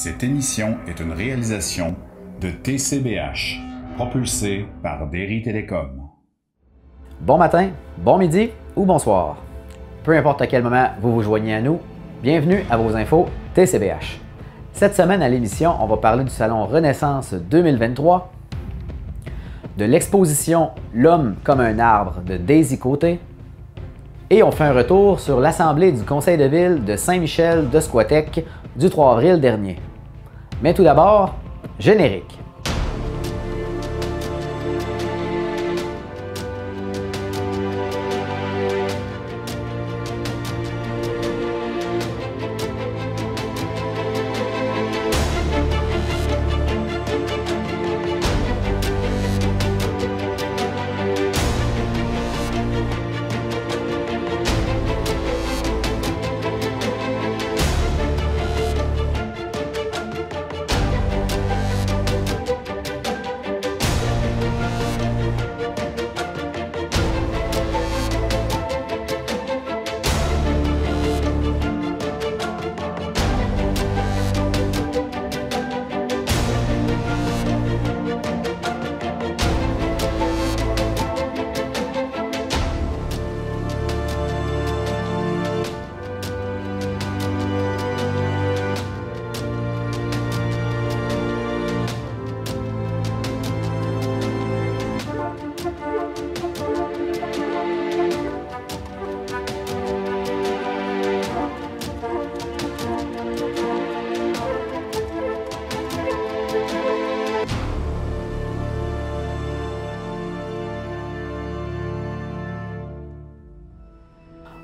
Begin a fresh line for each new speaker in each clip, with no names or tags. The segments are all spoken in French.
Cette émission est une réalisation de TCBH, propulsée par Derry Télécom.
Bon matin, bon midi ou bonsoir. Peu importe à quel moment vous vous joignez à nous, bienvenue à vos infos TCBH. Cette semaine à l'émission, on va parler du Salon Renaissance 2023, de l'exposition L'homme comme un arbre de Daisy Côté, et on fait un retour sur l'assemblée du conseil de ville de Saint-Michel de Squatec du 3 avril dernier. Mais tout d'abord, générique.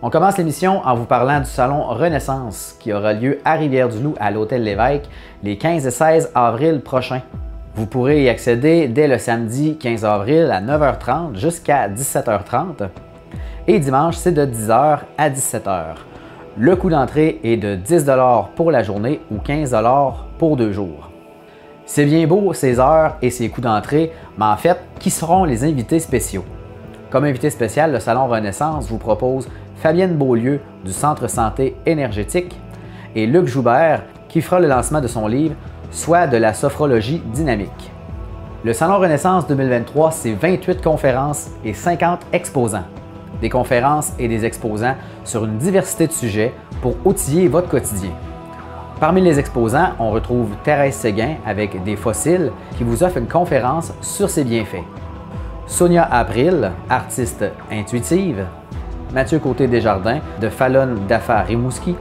On commence l'émission en vous parlant du Salon Renaissance qui aura lieu à Rivière-du-Loup à l'Hôtel L'Évêque les 15 et 16 avril prochains. Vous pourrez y accéder dès le samedi 15 avril à 9h30 jusqu'à 17h30 et dimanche c'est de 10h à 17h. Le coût d'entrée est de 10 $ pour la journée ou 15 $ pour 2 jours. C'est bien beau ces heures et ces coûts d'entrée, mais en fait, qui seront les invités spéciaux? Comme invité spécial, le Salon Renaissance vous propose Fabienne Beaulieu du Centre Santé Énergétique et Luc Joubert qui fera le lancement de son livre « Soit de la sophrologie dynamique ». Le Salon Renaissance 2023, c'est 28 conférences et 50 exposants. Des conférences et des exposants sur une diversité de sujets pour outiller votre quotidien. Parmi les exposants, on retrouve Thérèse Séguin avec Des fossiles qui vous offre une conférence sur ses bienfaits. Sonia April, artiste intuitive. Mathieu Côté-Desjardins de Fallon Dafa Rimouski,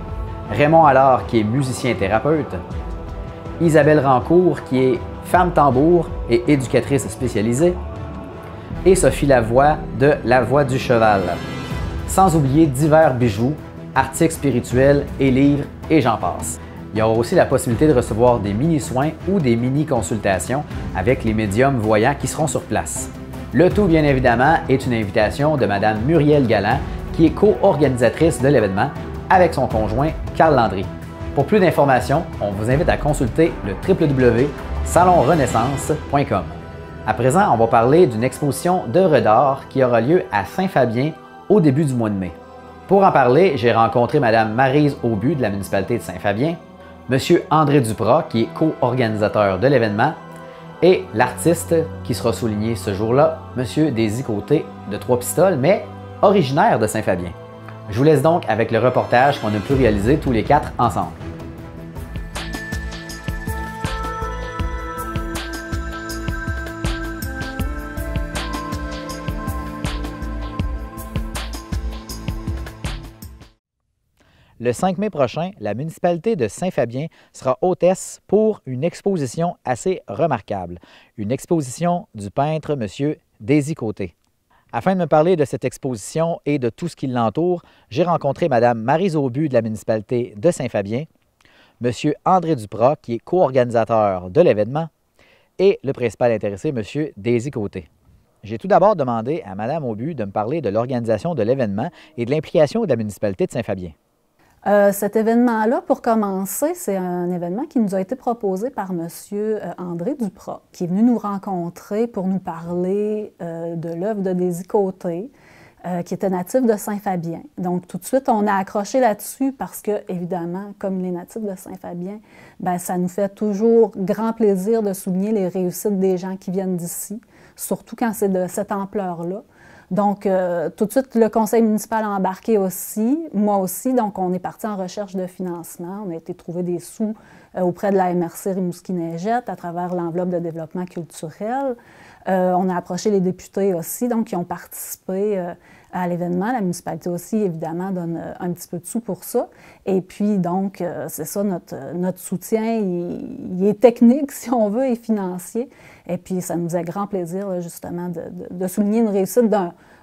Raymond Allard qui est musicien-thérapeute, Isabelle Rancourt qui est femme tambour et éducatrice spécialisée, et Sophie Lavoie de La Voix du Cheval. Sans oublier divers bijoux, articles spirituels et livres et j'en passe. Il y aura aussi la possibilité de recevoir des mini-soins ou des mini-consultations avec les médiums voyants qui seront sur place. Le tout, bien évidemment, est une invitation de Mme Muriel Galland, qui est co-organisatrice de l'événement avec son conjoint Carl Landry. Pour plus d'informations, on vous invite à consulter le www.salonrenaissance.com. À présent, on va parler d'une exposition d'œuvres d'art qui aura lieu à Saint-Fabien au début du mois de mai. Pour en parler, j'ai rencontré Mme Maryse Aubu de la municipalité de Saint-Fabien, M. André Duprat, qui est co-organisateur de l'événement, et l'artiste qui sera souligné ce jour-là, M. Daisy Côté de Trois-Pistoles, mais originaire de Saint-Fabien. Je vous laisse donc avec le reportage qu'on a pu réaliser tous les quatre ensemble. Le 5 mai prochain, la municipalité de Saint-Fabien sera hôtesse pour une exposition assez remarquable. Une exposition du peintre M. Daisy Côté. Afin de me parler de cette exposition et de tout ce qui l'entoure, j'ai rencontré Mme Maryse Aubu de la municipalité de Saint-Fabien, M. André Duprat, qui est co-organisateur de l'événement, et le principal intéressé, M. Daisy Côté. J'ai tout d'abord demandé à Mme Aubu de me parler de l'organisation de l'événement et de l'implication de la municipalité de Saint-Fabien.
Cet événement-là, pour commencer, c'est un événement qui nous a été proposé par M. André Duprat, qui est venu nous rencontrer pour nous parler de l'œuvre de Daisy Côté, qui était natif de Saint-Fabien. Donc, tout de suite, on a accroché là-dessus parce que, évidemment, comme les natifs de Saint-Fabien, bien, ça nous fait toujours grand plaisir de souligner les réussites des gens qui viennent d'ici, surtout quand c'est de cette ampleur-là. Donc, tout de suite, le conseil municipal a embarqué aussi, moi aussi. Donc, on est parti en recherche de financement. On a été trouver des sous auprès de la MRC Rimouski-Neigette à travers l'enveloppe de développement culturel. On a approché les députés aussi, donc qui ont participé à l'événement. La municipalité aussi, évidemment, donne un petit peu de sous pour ça. Et puis, donc, c'est ça, notre soutien, il est technique, si on veut, et financier. Et puis, ça nous a grand plaisir, là, justement, de souligner une réussite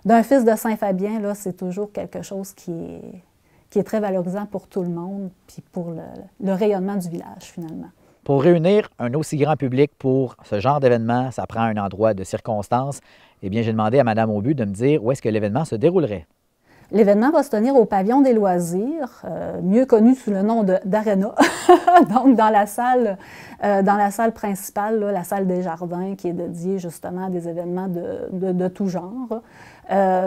d'un fils de Saint-Fabien. Là, c'est toujours quelque chose qui est très valorisant pour tout le monde, puis pour le rayonnement du village, finalement.
Pour réunir un aussi grand public pour ce genre d'événement, ça prend un endroit de circonstance. Eh bien, j'ai demandé à Mme Aubu de me dire où est-ce que l'événement se déroulerait.
L'événement va se tenir au pavillon des loisirs, mieux connu sous le nom d'Arena, donc dans la salle principale, là, la salle des jardins, qui est dédiée justement à des événements de tout genre.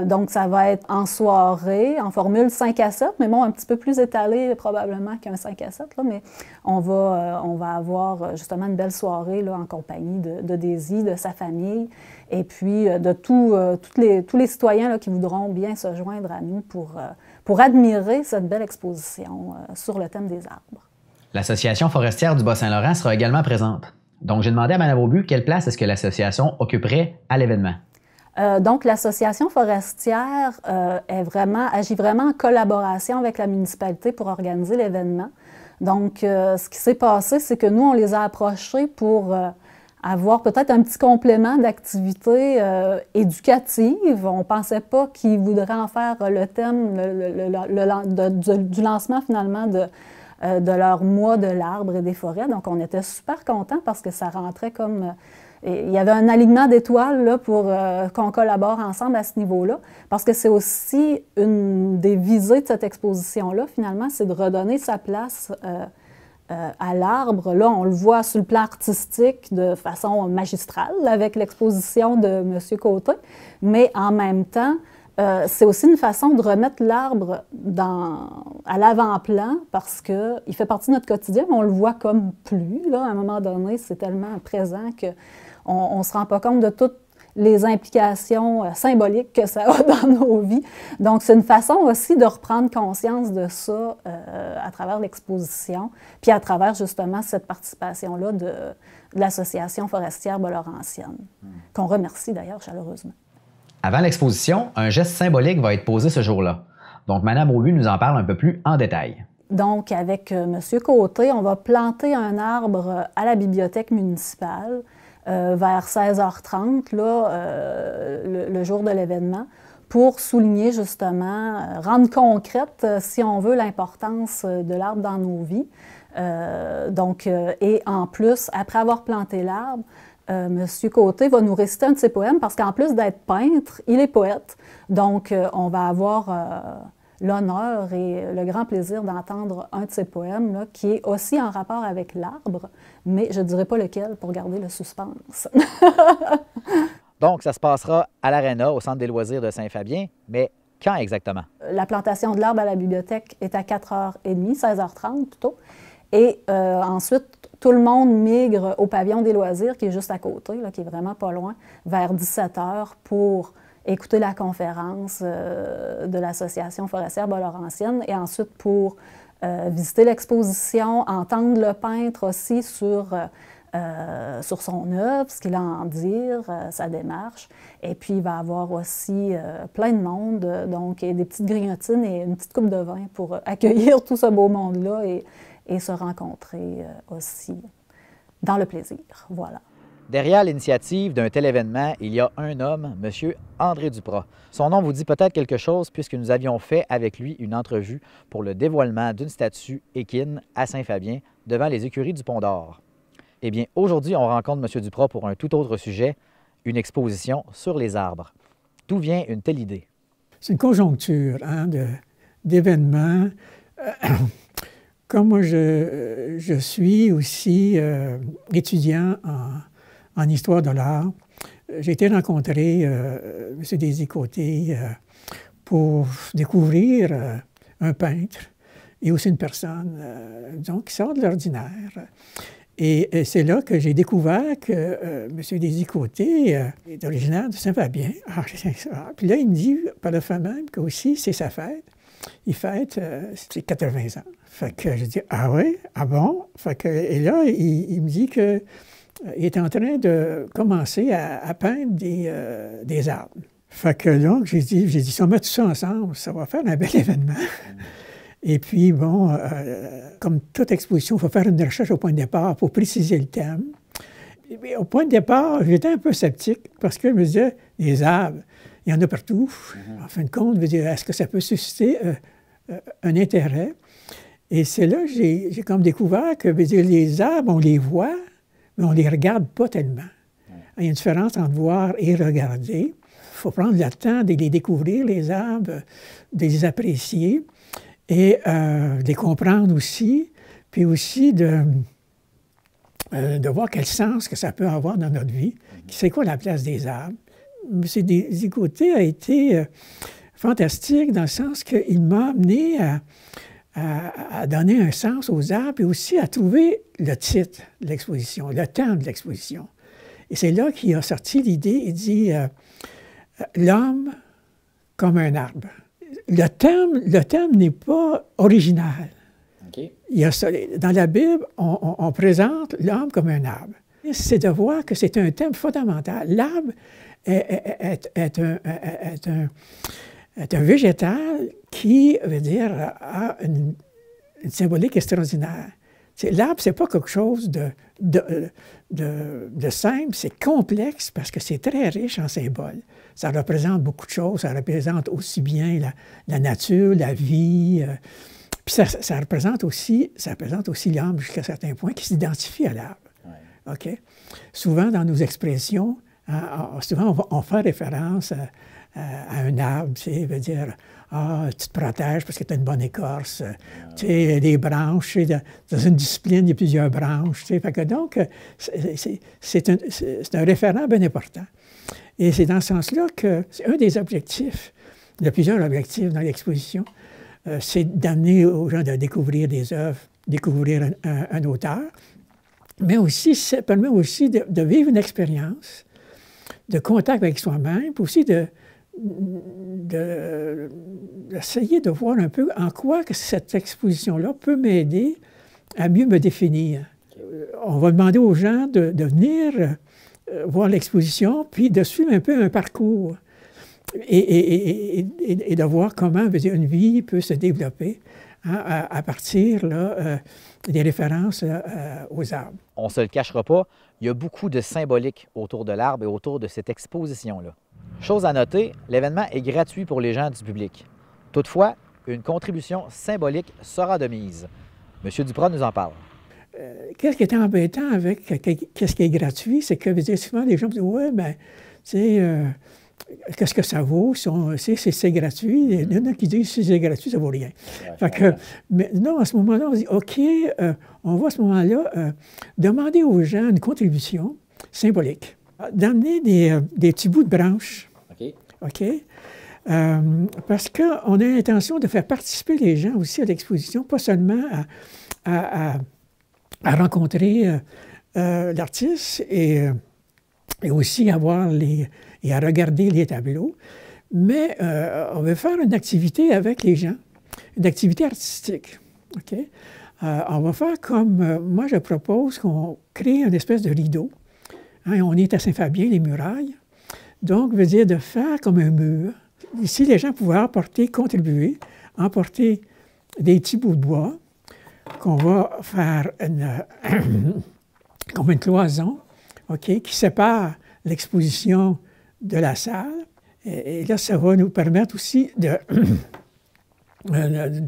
Donc, ça va être en soirée, en formule 5 à 7, mais bon, un petit peu plus étalé probablement qu'un 5 à 7, là, mais on va avoir justement une belle soirée là, en compagnie de Daisy, de sa famille, et puis de tous les citoyens là, qui voudront bien se joindre à nous pour admirer cette belle exposition sur le thème des arbres.
L'Association forestière du Bas-Saint-Laurent sera également présente. Donc, j'ai demandé à Mme Aubu quelle place est-ce que l'association occuperait à l'événement.
Donc, l'Association forestière agit vraiment en collaboration avec la municipalité pour organiser l'événement. Donc, ce qui s'est passé, c'est que nous, on les a approchés pour avoir peut-être un petit complément d'activité éducative. On ne pensait pas qu'ils voudraient en faire le thème du lancement, finalement, de leur mois de l'arbre et des forêts. Donc, on était super contents parce que ça rentrait comme... il y avait un alignement d'étoiles là, pour qu'on collabore ensemble à ce niveau-là, parce que c'est aussi une des visées de cette exposition-là, finalement, c'est de redonner sa place à l'arbre. Là, on le voit sur le plan artistique de façon magistrale avec l'exposition de M. Côté, mais en même temps, c'est aussi une façon de remettre l'arbre à l'avant-plan parce qu'il fait partie de notre quotidien, mais on le voit comme plus. Là, à un moment donné, c'est tellement présent qu'on ne se rend pas compte de toutes les implications symboliques que ça a dans nos vies. Donc, c'est une façon aussi de reprendre conscience de ça à travers l'exposition, puis à travers justement cette participation-là de l'Association forestière Bas-Laurentienne, qu'on remercie d'ailleurs chaleureusement.
Avant l'exposition, un geste symbolique va être posé ce jour-là. Donc, Mme Aubu nous en parle un peu plus en détail.
Donc, avec M. Côté, on va planter un arbre à la bibliothèque municipale vers 16h30, là, le jour de l'événement, pour souligner justement, rendre concrète, si on veut, l'importance de l'arbre dans nos vies. Et en plus, après avoir planté l'arbre, M. Côté va nous réciter un de ses poèmes parce qu'en plus d'être peintre, il est poète. Donc, on va avoir l'honneur et le grand plaisir d'entendre un de ses poèmes là, qui est aussi en rapport avec l'arbre, mais je ne dirai pas lequel pour garder le suspense.
Donc, ça se passera à l'Arena, au Centre des loisirs de Saint-Fabien, mais quand exactement? La
plantation de l'arbre à la bibliothèque est à 4h30, 16h30 plutôt. Et ensuite, tout le monde migre au pavillon des loisirs, qui est juste à côté, là, qui est vraiment pas loin, vers 17h pour écouter la conférence de l'Association forestière Bas-Laurentienne et ensuite pour visiter l'exposition, entendre le peintre aussi sur son œuvre, ce qu'il a à en dire, sa démarche. Et puis, il va y avoir aussi plein de monde, donc et des petites grignotines et une petite coupe de vin pour accueillir tout ce beau monde-là et se rencontrer aussi dans le plaisir. Voilà.
Derrière l'initiative d'un tel événement, il y a un homme, M. André Duprat. Son nom vous dit peut-être quelque chose puisque nous avions fait avec lui une entrevue pour le dévoilement d'une statue équine à Saint-Fabien devant les écuries du Pont-d'Or. Eh bien, aujourd'hui, on rencontre M. Duprat pour un tout autre sujet, une exposition sur les arbres. D'où vient une telle idée?
C'est une conjoncture d'événements. Comme moi, je suis aussi étudiant en histoire de l'art, j'ai été rencontrer M. Daisy Côté pour découvrir un peintre et aussi une personne donc, qui sort de l'ordinaire. Et c'est là que j'ai découvert que M. Désy-Côté est originaire de Saint-Fabien. Puis là, il me dit par le fait même qu'aussi, c'est sa fête. Il fête ses 80 ans. Fait que je dis, ah oui? Ah bon? Fait que, et là, il me dit qu'il est en train de commencer à peindre des arbres. Fait que donc, j'ai dit, si on met tout ça ensemble, ça va faire un bel événement. Et puis, bon, comme toute exposition, il faut faire une recherche au point de départ pour préciser le thème. Et au point de départ, j'étais un peu sceptique parce que je me disais, les arbres, il y en a partout. En fin de compte, je me disais, est-ce que ça peut susciter un intérêt? Et c'est là que j'ai comme découvert que les arbres, on les voit, mais on ne les regarde pas tellement. Il y a une différence entre voir et regarder. Il faut prendre le temps de les découvrir, les arbres, de les apprécier et de les comprendre aussi, puis aussi de voir quel sens que ça peut avoir dans notre vie. C'est quoi la place des arbres? M. Désy-Côté a été fantastique dans le sens qu'il m'a amené à donner un sens aux arbres et aussi à trouver le titre de l'exposition, le thème de l'exposition. Et c'est là qu'il a sorti l'idée, il dit « L'homme comme un arbre ». Le thème n'est pas original.
Okay.
Dans la Bible, on présente l'homme comme un arbre. C'est de voir que c'est un thème fondamental. L'arbre est un végétal qui, veut dire, a une symbolique extraordinaire. L'arbre, ce n'est pas quelque chose de simple, c'est complexe parce que c'est très riche en symboles. Ça représente beaucoup de choses, ça représente aussi bien la nature, la vie, puis ça représente aussi l'homme jusqu'à certains points qui s'identifie à l'arbre. Ouais. Okay? Souvent, dans nos expressions, souvent on fait référence à un arbre, tu sais, veut dire « Ah, tu te protèges parce que tu as une bonne écorce. Tu sais, les branches, dans une discipline, il y a plusieurs branches. Tu sais, fait que donc, c'est un référent bien important. Et c'est dans ce sens-là que c'est un des objectifs, il y a plusieurs objectifs dans l'exposition, c'est d'amener aux gens de découvrir des œuvres, découvrir un auteur, mais aussi, ça permet aussi de vivre une expérience de contact avec soi-même, puis aussi d'essayer de voir un peu en quoi que cette exposition-là peut m'aider à mieux me définir. On va demander aux gens de venir voir l'exposition, puis de suivre un peu un parcours et de voir comment une vie peut se développer à partir là, des références aux arbres.
On ne se le cachera pas, il y a beaucoup de symbolique autour de l'arbre et autour de cette exposition-là. Chose à noter, l'événement est gratuit pour les gens du public. Toutefois, une contribution symbolique sera de mise. M. Duprat nous en parle.
Qu'est-ce qui est embêtant avec qu'est-ce qui est gratuit, c'est que souvent les gens me disent « Ouais, bien, tu sais, qu'est-ce que ça vaut? C'est gratuit. » Il y en a qui disent « Si c'est gratuit, ça ne vaut rien. » Fait que, mais non, à ce moment-là, on dit « OK, on va à ce moment-là demander aux gens une contribution symbolique, d'amener des petits bouts de branches. OK? Parce qu'on a l'intention de faire participer les gens aussi à l'exposition, pas seulement à rencontrer l'artiste et aussi à voir et à regarder les tableaux, mais on veut faire une activité avec les gens, une activité artistique. Okay? On va faire comme, moi je propose qu'on crée une espèce de rideau. Hein, on est à Saint-Fabien, les murailles. Donc, veut dire de faire comme un mur. Ici, les gens pouvaient contribuer, emporter des petits bouts de bois qu'on va faire comme une cloison, okay, qui sépare l'exposition de la salle. Et là, ça va nous permettre aussi de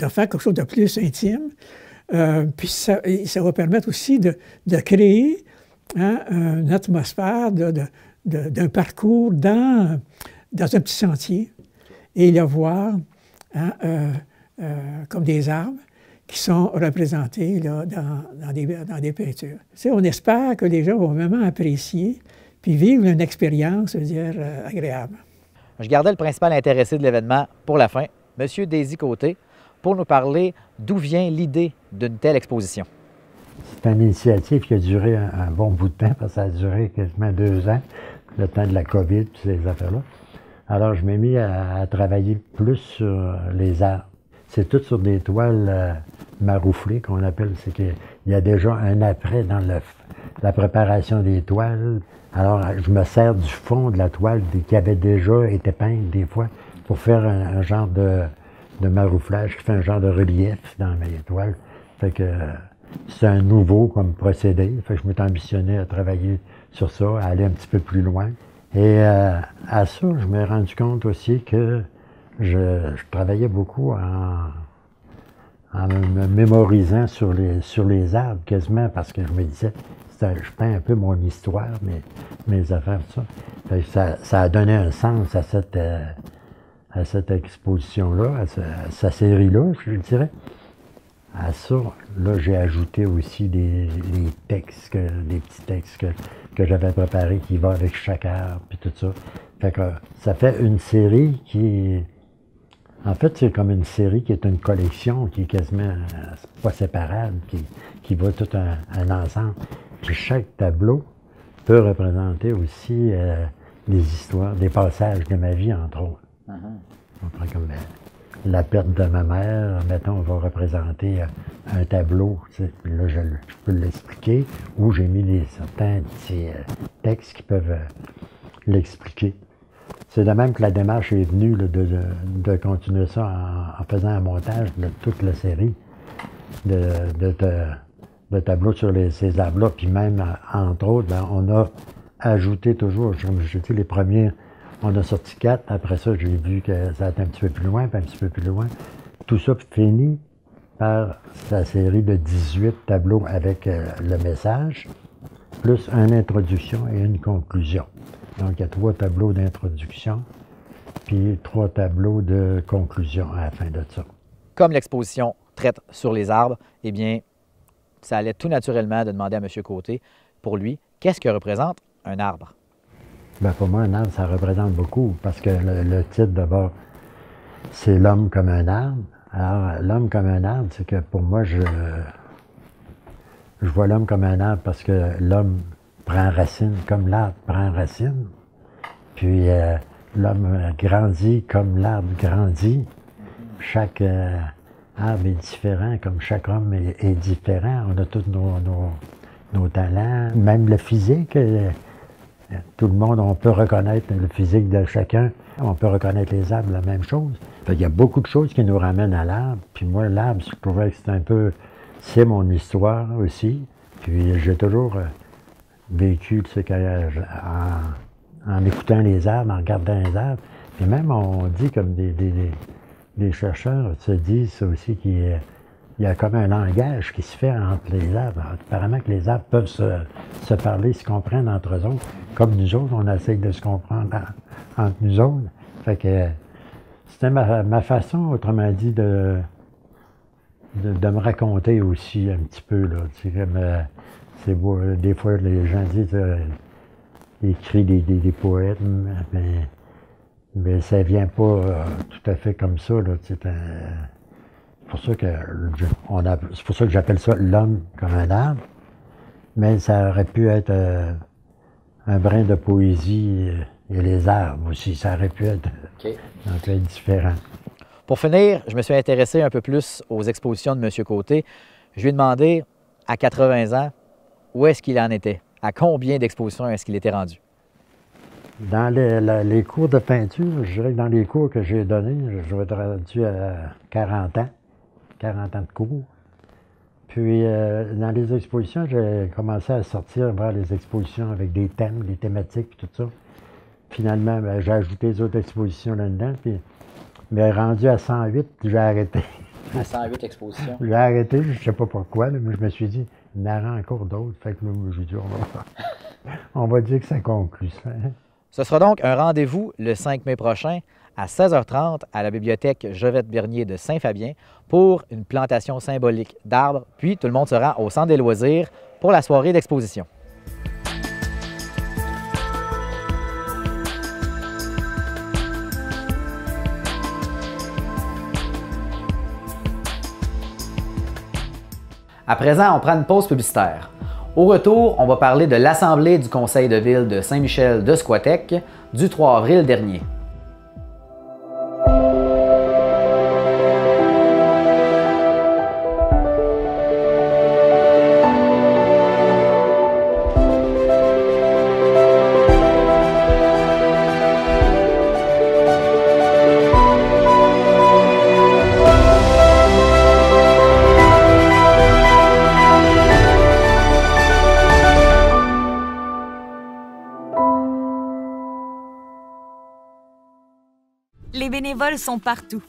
faire quelque chose de plus intime. Puis ça va permettre aussi de créer une atmosphère d'un parcours dans un petit sentier et le voir comme des arbres qui sont représentés là, dans des peintures. Tu sais, on espère que les gens vont vraiment apprécier puis vivre une expérience, je veux dire, agréable.
je gardais le principal intéressé de l'événement pour la fin, M. Daisy Côté, pour nous parler d'où vient l'idée d'une telle exposition.
C'est une initiative qui a duré un bon bout de temps, parce que ça a duré quasiment 2 ans, le temps de la COVID et ces affaires-là. Alors, je m'ai mis à travailler plus sur les arbres. C'est tout sur des toiles marouflées qu'on appelle. C'est qu'il y a déjà un après dans la préparation des toiles. Alors, je me sers du fond de la toile qui avait déjà été peinte des fois pour faire un genre de marouflage qui fait un genre de relief dans mes toiles. Fait que c'est un nouveau comme procédé. Fait que je m'étais ambitionné à travailler sur ça, à aller un petit peu plus loin. Et à ça, je me suis rendu compte aussi que je travaillais beaucoup en me mémorisant sur les arbres, quasiment, parce que je me disais, je peins un peu mon histoire, mes affaires, tout ça. Fait que ça a donné un sens à cette exposition-là, à sa série-là, je dirais. À ça, là, j'ai ajouté aussi des textes, des petits textes que j'avais préparés qui vont avec chaque arbre, puis tout ça. Fait que ça fait une série qui est... En fait, c'est comme une série qui est une collection, qui est quasiment pas séparable, qui va tout un ensemble. Puis chaque tableau peut représenter aussi des histoires, des passages de ma vie, entre autres. On prend comme la perte de ma mère, mettons, on va représenter un tableau, tu sais, puis là, je peux l'expliquer, ou j'ai mis certains petits textes qui peuvent l'expliquer. C'est de même que la démarche est venue là, de continuer ça en faisant un montage de toute la série de tableaux sur ces arbres-là, puis même, entre autres, ben, on a ajouté toujours, comme je dis, les premiers, on a sorti 4, après ça, j'ai vu que ça était un petit peu plus loin, puis un petit peu plus loin. Tout ça finit par sa série de 18 tableaux avec le message, plus une introduction et une conclusion. Donc, il y a 3 tableaux d'introduction, puis 3 tableaux de conclusion à la fin de ça.
Comme l'exposition traite sur les arbres, eh bien, ça allait tout naturellement de demander à M. Côté, pour lui, qu'est-ce que représente un arbre?
Bien, pour moi, un arbre, ça représente beaucoup, parce que le titre, d'abord, c'est l'homme comme un arbre. Alors, l'homme comme un arbre, c'est que pour moi, je vois l'homme comme un arbre parce que l'homme prend racine comme l'arbre prend racine. Puis l'homme grandit comme l'arbre grandit. Chaque arbre est différent, comme chaque homme est différent. On a tous nos talents, même le physique. Tout le monde, on peut reconnaître le physique de chacun. On peut reconnaître les arbres, la même chose. Il y a beaucoup de choses qui nous ramènent à l'arbre. Puis moi, l'arbre, je trouvais que c'est un peu... C'est mon histoire aussi. Puis j'ai toujours vécu, tu sais, en écoutant les arbres, en regardant les arbres. Puis même, on dit comme des chercheurs se disent ça aussi qu'il y a comme un langage qui se fait entre les arbres. Apparemment que les arbres peuvent se parler, se comprendre entre eux autres. Comme nous autres, on essaye de se comprendre entre nous autres. Fait que c'était ma façon, autrement dit, de me raconter aussi un petit peu. Là. Tu sais, comme, c'est beau, des fois, les gens disent écrit des poèmes, mais ça vient pas tout à fait comme ça. Là, c'est pour ça que c'est pour ça que j'appelle ça l'homme comme un arbre, mais ça aurait pu être un brin de poésie et les arbres aussi, ça aurait pu être donc, différent.
Pour finir, je me suis intéressé un peu plus aux expositions de M. Côté. Je lui ai demandé, à 80 ans, où est-ce qu'il en était? À combien d'expositions est-ce qu'il était rendu?
Dans les cours de peinture, je dirais que dans les cours que j'ai donnés, je vais être rendu à 40 ans. 40 ans de cours. Puis, dans les expositions, j'ai commencé à sortir vers les expositions avec des thèmes, des thématiques, puis tout ça. Finalement, ben, j'ai ajouté les autres expositions là-dedans, puis mais rendu à 108, j'ai arrêté.
À 108 expositions?
J'ai arrêté, je ne sais pas pourquoi, là, mais je me suis dit, il y en aura encore d'autres. Fait que là, j'ai dit, on va dire que ça conclut ça.
Ce sera donc un rendez-vous le 5 mai prochain à 16h30 à la bibliothèque Jovette Bernier de Saint-Fabien pour une plantation symbolique d'arbres. Puis tout le monde sera au Centre des loisirs pour la soirée d'exposition. À présent, on prend une pause publicitaire. Au retour, on va parler de l'Assemblée du Conseil de ville de Saint-Michel de Squatec du 3 avril dernier.
Les bénévoles sont partout.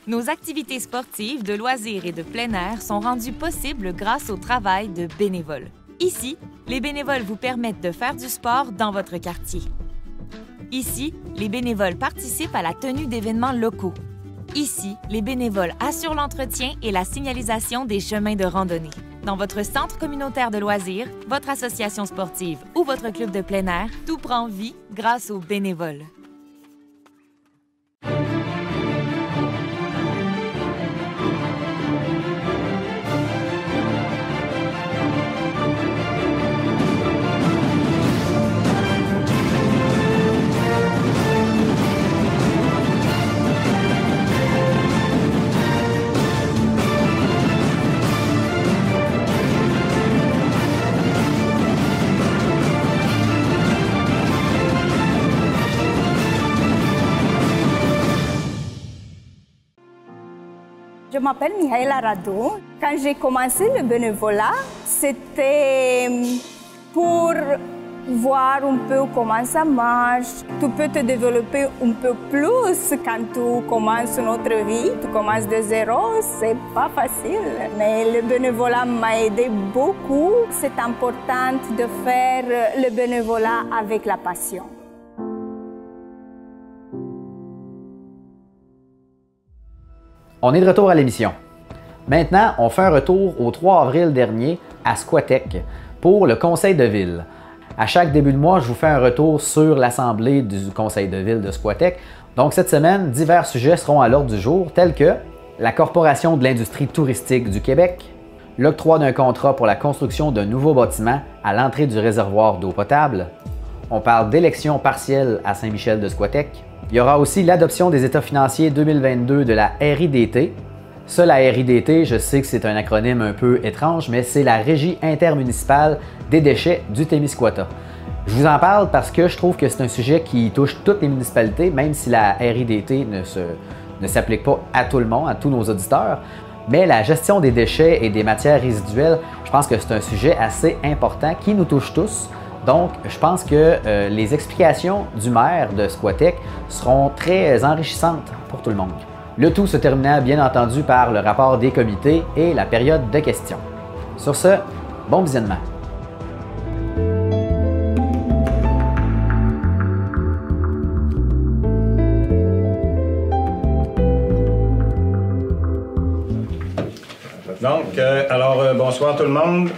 Nos activités sportives, de loisirs et de plein air sont rendues possibles grâce au travail de bénévoles. Ici, les bénévoles vous permettent de faire du sport dans votre quartier. Ici, les bénévoles participent à la tenue d'événements locaux. Ici, les bénévoles assurent l'entretien et la signalisation des chemins de randonnée. Dans votre centre communautaire de loisirs, votre association sportive ou votre club de plein air, tout prend vie grâce aux bénévoles.
Je m'appelle Mihaela Radu. Quand j'ai commencé le bénévolat, c'était pour voir un peu comment ça marche. Tu peux te développer un peu plus quand tu commences notre vie. Tu commences de zéro, c'est pas facile. Mais le bénévolat m'a aidé beaucoup. C'est important de faire le bénévolat avec la passion.
On est de retour à l'émission. Maintenant, on fait un retour au 3 avril dernier à Squatec pour le Conseil de ville. À chaque début de mois, je vous fais un retour sur l'Assemblée du Conseil de ville de Squatec. Donc cette semaine, divers sujets seront à l'ordre du jour, tels que la Corporation de l'industrie touristique du Québec, l'octroi d'un contrat pour la construction d'un nouveau bâtiment à l'entrée du réservoir d'eau potable. On parle d'élections partielles à Saint-Michel de Squatec. Il y aura aussi l'adoption des états financiers 2022 de la RIDT. Ça, la RIDT, je sais que c'est un acronyme un peu étrange, mais c'est la Régie intermunicipale des déchets du Témiscouata. Je vous en parle parce que je trouve que c'est un sujet qui touche toutes les municipalités, même si la RIDT ne s'applique pas à tout le monde, à tous nos auditeurs. Mais la gestion des déchets et des matières résiduelles, je pense que c'est un sujet assez important qui nous touche tous. Donc, je pense que les explications du maire de Squatec seront très enrichissantes pour tout le monde. Le tout se terminant bien entendu par le rapport des comités et la période de questions. Sur ce, bon visionnement.
Donc, bonsoir tout le monde.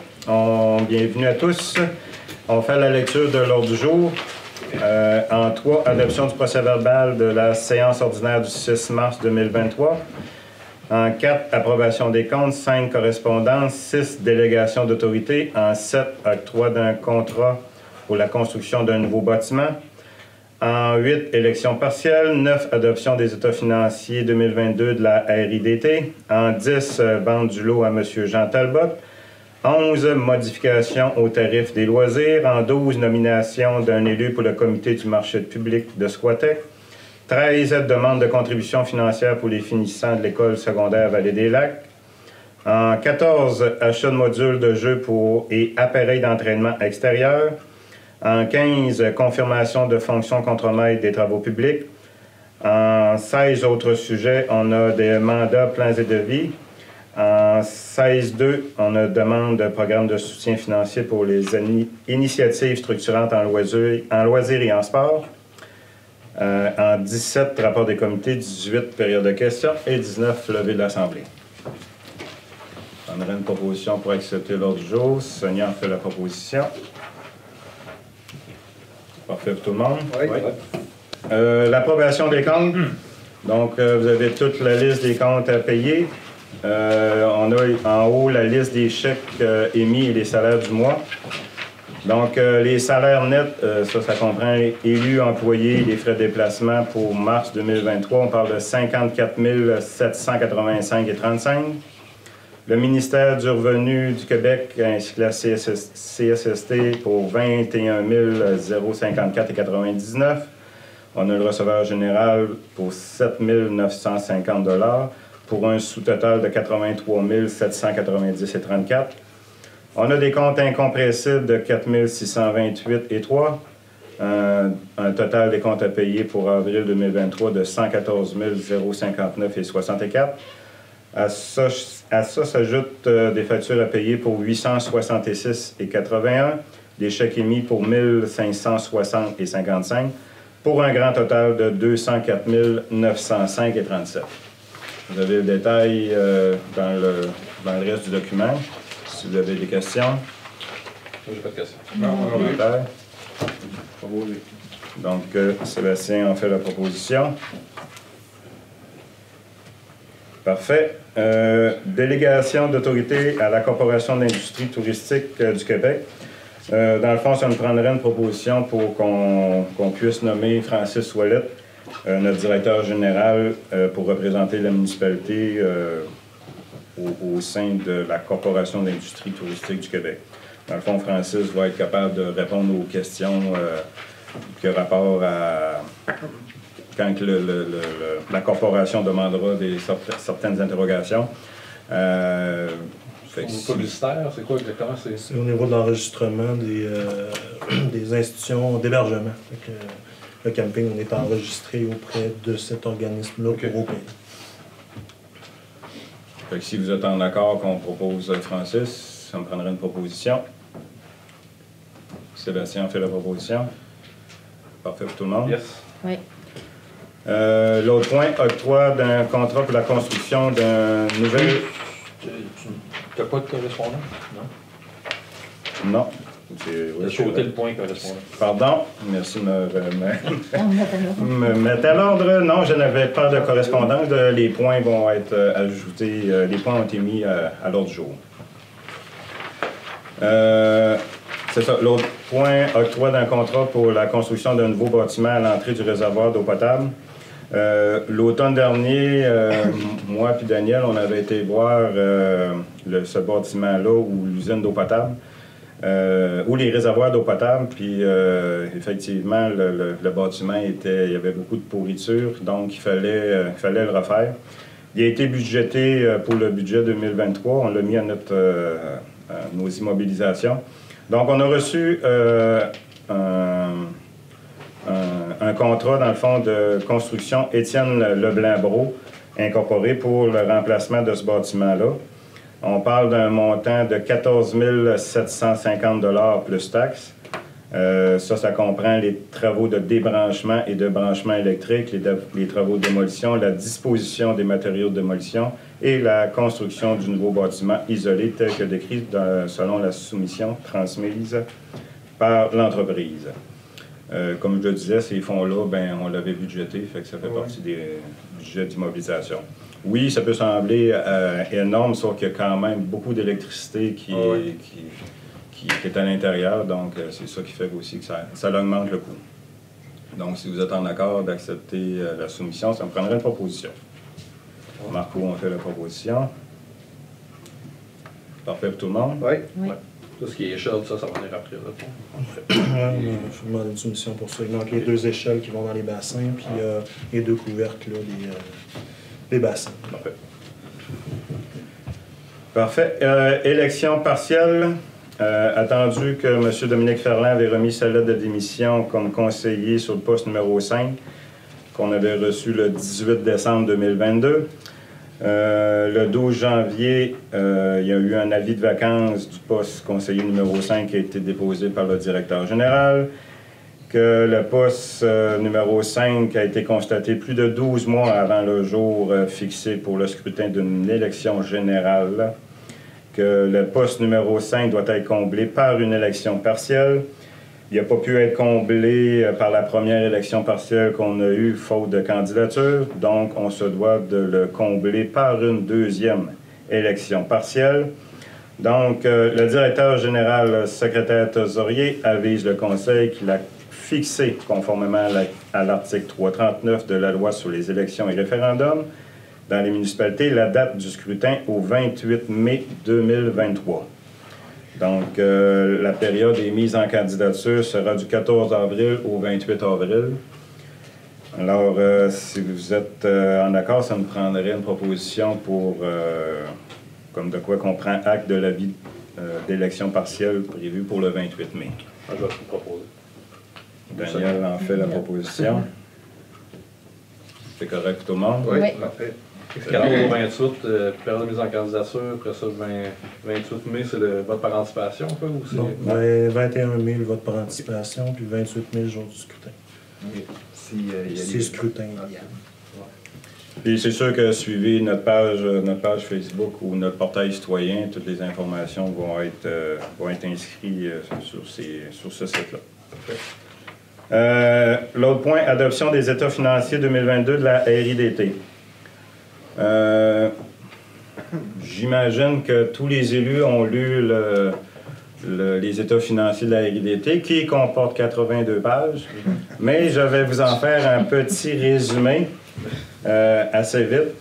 Bienvenue à tous. On fait la lecture de l'ordre du jour. En 3, adoption du procès-verbal de la séance ordinaire du 6 mars 2023. En 4, approbation des comptes. 5, correspondance. 6, délégation d'autorité. En 7, octroi d'un contrat pour la construction d'un nouveau bâtiment. En 8, élection partielle. 9, adoption des états financiers 2022 de la RIDT. En 10, vente du lot à M. Jean Talbot. 11, modification au tarif des loisirs. En 12, nomination d'un élu pour le comité du marché public de Squatec. 13, demande de contribution financière pour les finissants de l'école secondaire Vallée-des-Lacs. En 14, achat de modules de jeux et appareils d'entraînement extérieur. En 15, confirmation de fonction contremaître des travaux publics. En 16 autres sujets, on a des mandats, plans et devis. En 16.2, on a demande de programme de soutien financier pour les initiatives structurantes en loisirs et en sport. En 17, rapport des comités, 18, période de questions et 19, levée de l'Assemblée. On aurait une proposition pour accepter l'ordre du jour. Sonia en fait la proposition. Parfait pour tout le monde? Oui. L'approbation des comptes. Donc, vous avez toute la liste des comptes à payer. On a en haut la liste des chèques émis et les salaires du mois. Donc, les salaires nets, ça comprend élus, employés, les frais de déplacement pour mars 2023. On parle de 54 785,35 $. Le ministère du Revenu du Québec ainsi que la CSST pour 21 054,99 $. On a le receveur général pour 7 950 $ pour un sous-total de 83 790,34 $. On a des comptes incompressibles de 4 628,3 $. Un total des comptes à payer pour avril 2023 de 114 059,64 $. À ça s'ajoutent des factures à payer pour 866,81 $, des chèques émis pour 1560,55 $, pour un grand total de 204 905,37 $. Vous avez le détail dans le reste du document. Si vous avez des questions.
J'ai pas de questions.
Donc, Sébastien en fait la proposition. Parfait. Délégation d'autorité à la Corporation d'industrie touristique du Québec. Dans le fond, ça nous prendrait une proposition pour qu'on puisse nommer Francis Ouellette, notre directeur général, pour représenter la municipalité au sein de la Corporation d'industrie touristique du Québec. Dans le fond, Francis va être capable de répondre aux questions qui ont rapport à quand la corporation demandera certaines interrogations.
Au niveau publicitaire, c'est quoi exactement?
C'est au niveau de l'enregistrement des institutions d'hébergement. Le camping, on est enregistré auprès de cet organisme-là pour au pays.
Fait que si vous êtes en accord qu'on propose Francis, ça me prendrait une proposition. Sébastien fait la proposition. Parfait pour tout le monde?
Yes.
Oui.
L'autre point, octroi d'un contrat pour la construction d'un nouvel...
Tu n'as pas de correspondant? Non.
Non.
Tu as sauté le point correspondant.
Pardon. Merci de me mettre à l'ordre. Non, je n'avais pas de correspondance. Les points vont être ajoutés. Les points ont été mis à l'ordre du jour. C'est ça. L'autre point, octroi d'un contrat pour la construction d'un nouveau bâtiment à l'entrée du réservoir d'eau potable. L'automne dernier, moi et Daniel, on avait été voir ce bâtiment-là, ou l'usine d'eau potable, ou les réservoirs d'eau potable, puis effectivement, le bâtiment il y avait beaucoup de pourriture, donc il fallait le refaire. Il a été budgété pour le budget 2023, on l'a mis à nos immobilisations. Donc, on a reçu un contrat, dans le fond, de construction Étienne Leblanc-Brault, incorporé pour le remplacement de ce bâtiment-là. On parle d'un montant de 14 750 $ plus taxes. Ça comprend les travaux de débranchement et de branchement électrique, les travaux de démolition, la disposition des matériaux de démolition et la construction du nouveau bâtiment isolé tel que décrit selon la soumission transmise par l'entreprise. Comme je le disais, ces fonds-là, on l'avait budgété, fait que ça fait partie des budgets d'immobilisation. Oui, ça peut sembler énorme, sauf qu'il y a quand même beaucoup d'électricité qui est à l'intérieur, donc c'est ça qui fait aussi que ça augmente le coût. Donc, si vous êtes en accord d'accepter la soumission, ça me prendrait une proposition. Marco, on fait la proposition. Parfait pour tout le monde?
Oui.
Oui.
Ouais. Tout ce qui est échelle, ça va venir après.
Il faut demander une soumission pour ça. Il manque les 2 échelles qui vont dans les bassins, puis les 2 couvercles là, des bassins.
Parfait.
Parfait. Élection partielle. Attendu que M. Dominique Ferland avait remis sa lettre de démission comme conseiller sur le poste numéro 5, qu'on avait reçu le 18 décembre 2022. Le 12 janvier, il y a eu un avis de vacances du poste conseiller numéro 5 qui a été déposé par le directeur général, que le poste numéro 5 a été constaté plus de 12 mois avant le jour fixé pour le scrutin d'une élection générale, que le poste numéro 5 doit être comblé par une élection partielle. Il n'a pas pu être comblé par la première élection partielle qu'on a eue, faute de candidature. Donc, on se doit de le combler par une deuxième élection partielle. Donc, le directeur général, secrétaire trésorier, avise le Conseil qu'il a fixé, conformément à l'article 339 de la loi sur les élections et référendums, dans les municipalités, la date du scrutin au 28 mai 2023. Donc, la période des mises en candidature sera du 14 avril au 28 avril. Alors, si vous êtes en accord, ça nous prendrait une proposition pour, comme de quoi qu'on prend acte de l'avis d'élection partielle prévu pour le 28 mai.
Je vais vous proposer.
Daniel en fait la proposition. C'est correct pour tout le monde?
Oui, parfait. 14 au 28, période de mise en candidature, après ça, 28 mai, c'est le vote par anticipation, quoi, ou c'est...
Non, 21 mai, le vote par anticipation, puis 28 mai, le jour du scrutin. C'est scrutin.
Puis c'est sûr que suivez notre page Facebook ou notre portail citoyen, toutes les informations vont être inscrites sur ce site-là. L'autre point, adoption des états financiers 2022 de la RIDT. J'imagine que tous les élus ont lu les états financiers de la RIDT, qui comporte 82 pages, mais je vais vous en faire un petit résumé assez vite.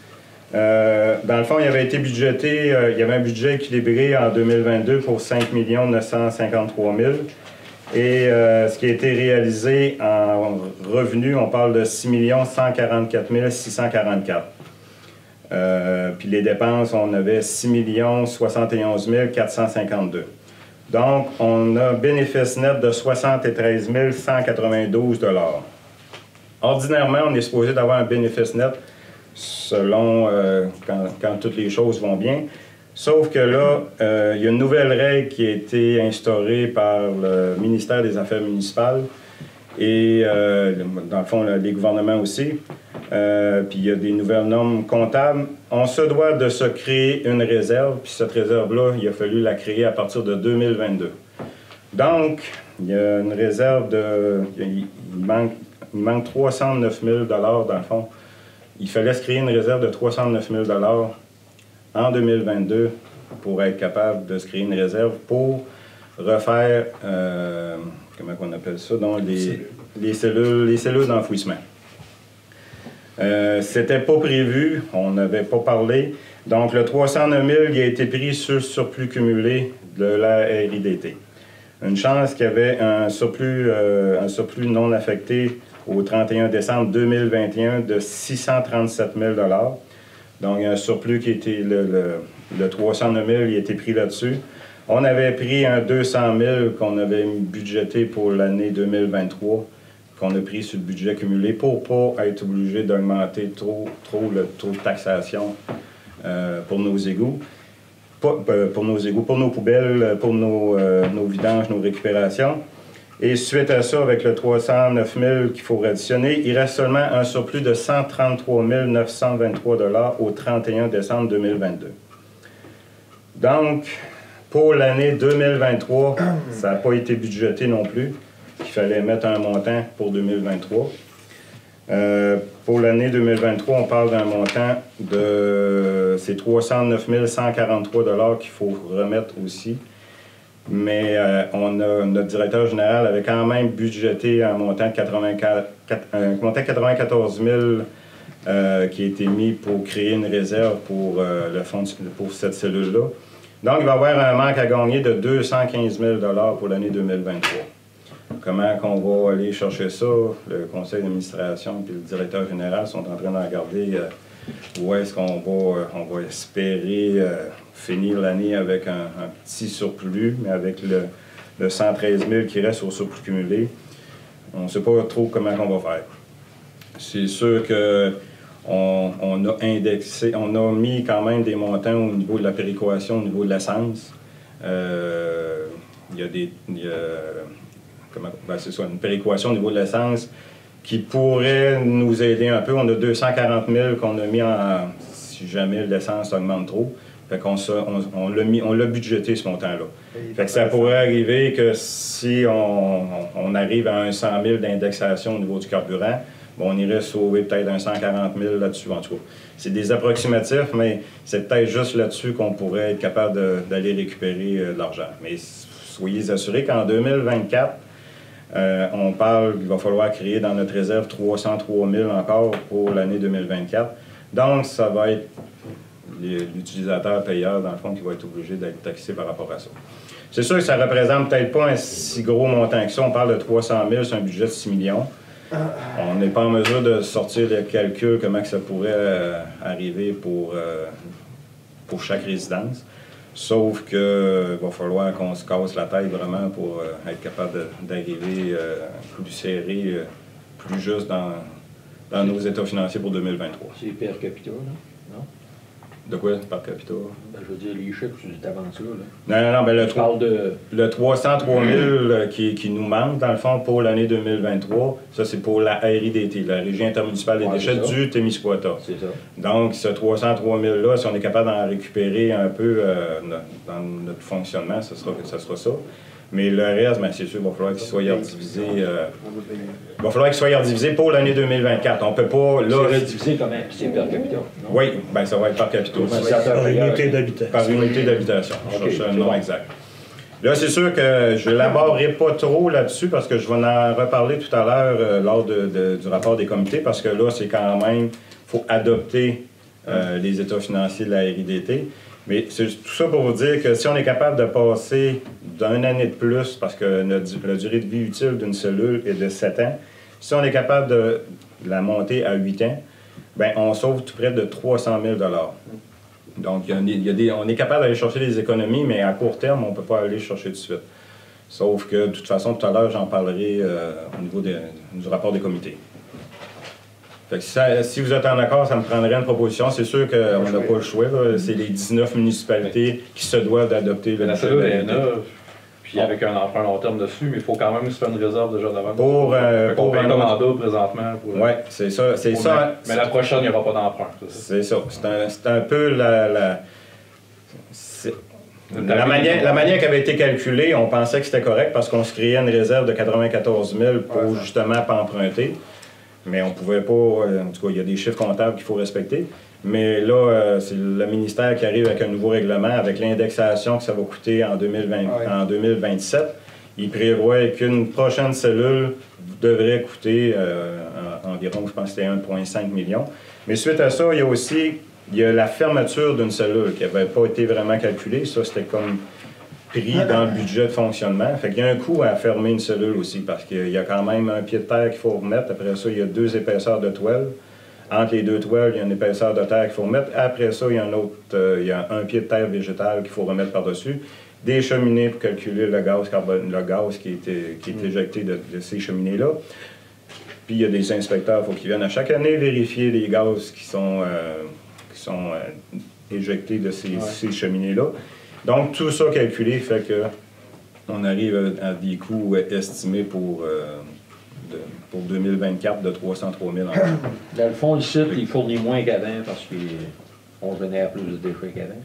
Dans le fond, il avait été budgété, il y avait un budget équilibré en 2022 pour 5 953 000. Et ce qui a été réalisé en revenus, on parle de 6 144 644. Puis les dépenses, on avait 6 071 452. Donc, on a un bénéfice net de 73 192 $. Ordinairement, on est supposé d'avoir un bénéfice net selon quand toutes les choses vont bien. Sauf que là, il y a une nouvelle règle qui a été instaurée par le ministère des Affaires municipales et, dans le fond, les gouvernements aussi. Puis il y a des nouvelles normes comptables. On se doit de se créer une réserve, puis cette réserve-là, il a fallu la créer à partir de 2022. Donc, il y a une réserve de... Il manque 309 000 $ dans le fond. Il fallait se créer une réserve de 309 000 $ en 2022 pour être capable de se créer une réserve pour refaire, comment on appelle ça, donc les cellules d'enfouissement. C'était pas prévu, on n'avait pas parlé. Donc, le 309 000 il a été pris sur le surplus cumulé de la RIDT. Une chance qu'il y avait un surplus non affecté au 31 décembre 2021 de 637 000 $. Donc, il y a un surplus qui était le 309 000 il a été pris là-dessus. On avait pris un 200 000 qu'on avait budgété pour l'année 2023. Qu'on a pris sur le budget cumulé pour ne pas être obligé d'augmenter trop le taux de taxation pour nos égouts. Pour nos poubelles, pour nos vidanges, nos récupérations. Et suite à ça, avec le 309 000 qu'il faut additionner, il reste seulement un surplus de 133 923 $ au 31 décembre 2022. Donc, pour l'année 2023, ça n'a pas été budgété non plus. Il fallait mettre un montant pour 2023. Pour l'année 2023, on parle d'un montant de... C'est 309 143 $ qu'il faut remettre aussi. Mais notre directeur général avait quand même budgété un montant de 94 000 qui a été mis pour créer une réserve pour cette cellule-là. Donc, il va y avoir un manque à gagner de 215 000 $ pour l'année 2023. Comment qu'on va aller chercher ça? Le conseil d'administration et le directeur général sont en train de regarder où est-ce qu'on va espérer finir l'année avec un petit surplus, mais avec le 113 000 qui reste au surplus cumulé. On ne sait pas trop comment on va faire. C'est sûr qu'on a indexé, on a mis quand même des montants au niveau de la péréquation, au niveau de l'essence. Il y a c'est ça, une péréquation au niveau de l'essence qui pourrait nous aider un peu. On a 240 000 qu'on a mis si jamais l'essence augmente trop. Fait qu'on on l'a budgété ce montant-là. Fait que ça pourrait arriver que si on arrive à un 100 000 d'indexation au niveau du carburant, bon, on irait sauver peut-être un 140 000 là-dessus en tout cas. c'est des approximatifs, mais c'est peut-être juste là-dessus qu'on pourrait être capable d'aller récupérer de l'argent. Mais soyez assurés qu'en 2024, on parle qu'il va falloir créer dans notre réserve 303 000 encore pour l'année 2024. Donc, ça va être l'utilisateur payeur, dans le fond, qui va être obligé d'être taxé par rapport à ça. C'est sûr que ça ne représente peut-être pas un si gros montant que ça. On parle de 300 000 sur un budget de 6 millions. On n'est pas en mesure de sortir le calcul, comment que ça pourrait arriver pour chaque résidence. Sauf qu'il va falloir qu'on se casse la tête vraiment pour être capable d'arriver plus serré, plus juste dans nos états financiers pour 2023.
C'est per capita, là? Non?
De quoi, par capita?
Ben, je veux dire, les chiffres, tu t'avances là.
Non, ben le 303 000 qui nous manque, dans le fond, pour l'année 2023, ça, c'est pour la RIDT, la Régie intermunicipale des déchets du Témiscouata.
C'est ça.
Donc, ce 303 000-là, si on est capable d'en récupérer un peu dans notre fonctionnement, ça sera ça. Mais le reste, ben, c'est sûr, il va falloir qu'il soit redivisé. Il va falloir qu'il soit redivisé pour l'année 2024. On peut pas.
C'est redivisé comment? C'est per capita? Non?
Oui, ben, ça va être par capita.
Par unité d'habitation.
Par unité d'habitation.
Okay,
Je cherche un nom exact. Là, c'est sûr que je ne l'élaborerai pas trop là-dessus parce que je vais en reparler tout à l'heure lors du rapport des comités parce que là, c'est quand même, il faut adopter les états financiers de la RIDT. Mais c'est tout ça pour vous dire que si on est capable de passer d'une année de plus, parce que la durée de vie utile d'une cellule est de 7 ans, si on est capable de la monter à 8 ans, bien, on sauve tout près de 300 000 $. Donc, on est capable d'aller chercher des économies, mais à court terme, on ne peut pas aller chercher tout de suite. Sauf que, de toute façon, tout à l'heure, j'en parlerai au niveau du rapport des comités. Fait que si vous êtes en accord, ça me prendrait une proposition. C'est sûr qu'on n'a pas le choix. C'est les 19 municipalités qui se doivent d'adopter le budget de la RIDT.
Puis avec un emprunt long terme dessus, mais il faut quand même se faire une réserve déjà d'avance.
Pour
un mandat présentement.
Oui, c'est ça.
Mais la prochaine, il n'y aura pas d'emprunt.
C'est ça. C'est un peu la manière qui avait été calculée, on pensait que c'était correct parce qu'on se créait une réserve de 94 000 pour justement pas emprunter. Mais on ne pouvait pas, en tout cas, il y a des chiffres comptables qu'il faut respecter. Mais là, c'est le ministère qui arrive avec un nouveau règlement, avec l'indexation que ça va coûter en 2027. Il prévoit qu'une prochaine cellule devrait coûter environ, je pense que c'était 1,5 million. Mais suite à ça, il y a la fermeture d'une cellule qui n'avait pas été vraiment calculée. Ça, c'était comme pris dans le budget de fonctionnement. Fait qu'il y a un coût à fermer une cellule aussi, parce qu'il y a quand même un pied de terre qu'il faut remettre. Après ça, il y a 2 épaisseurs de toile. Entre les 2 toiles, il y a une épaisseur de terre qu'il faut remettre. Après ça, il y a un pied de terre végétal qu'il faut remettre par-dessus. Des cheminées pour calculer le gaz qui est éjecté de ces cheminées-là. Puis il y a des inspecteurs, il faut qu'ils viennent à chaque année vérifier les gaz qui sont éjectés de ces cheminées-là. Donc, tout ça calculé fait qu'on arrive à des coûts estimés pour 2024 de 303 000 $.
Dans le fond, le site, il fournit moins qu'avant parce qu'on génère plus de déchets qu'avant.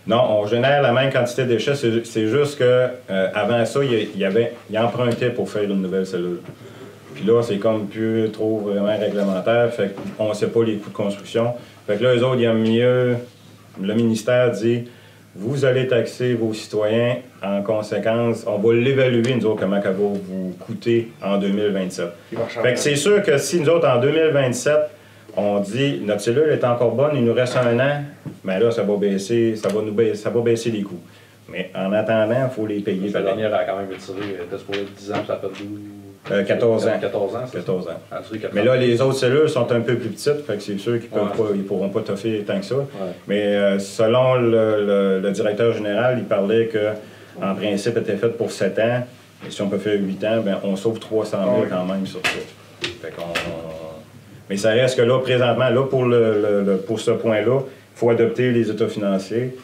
Non, on génère la même quantité de déchets. C'est juste qu'avant ça, il empruntait pour faire une nouvelle cellule. Puis là, c'est comme plus trop vraiment réglementaire. Fait qu'on ne sait pas les coûts de construction. Fait que là, eux autres, il y a mieux. Le ministère dit: vous allez taxer vos citoyens en conséquence. On va l'évaluer, nous autres, comment elle va vous coûter en 2027. Fait que c'est sûr que si nous autres, en 2027, on dit notre cellule est encore bonne, il nous reste 1 an, bien là, ça va baisser les coûts. Mais en attendant, il faut les payer.
La dernière a quand même étiré, était supposé 10 ans, ça fait
14 ans.
14 ans, c'est
14 ans.
Ah,
mais là, les autres cellules sont un peu plus petites, fait que c'est sûr qu'ils ne pourront pas toffer tant que ça. Ouais. Mais selon le directeur général, il parlait qu'en principe, était fait pour 7 ans. Et si on peut faire 8 ans, bien, on sauve 300 000 quand même sur ça. Fait mais ça reste que là, présentement, là, pour ce point-là, il faut adopter les états financiers.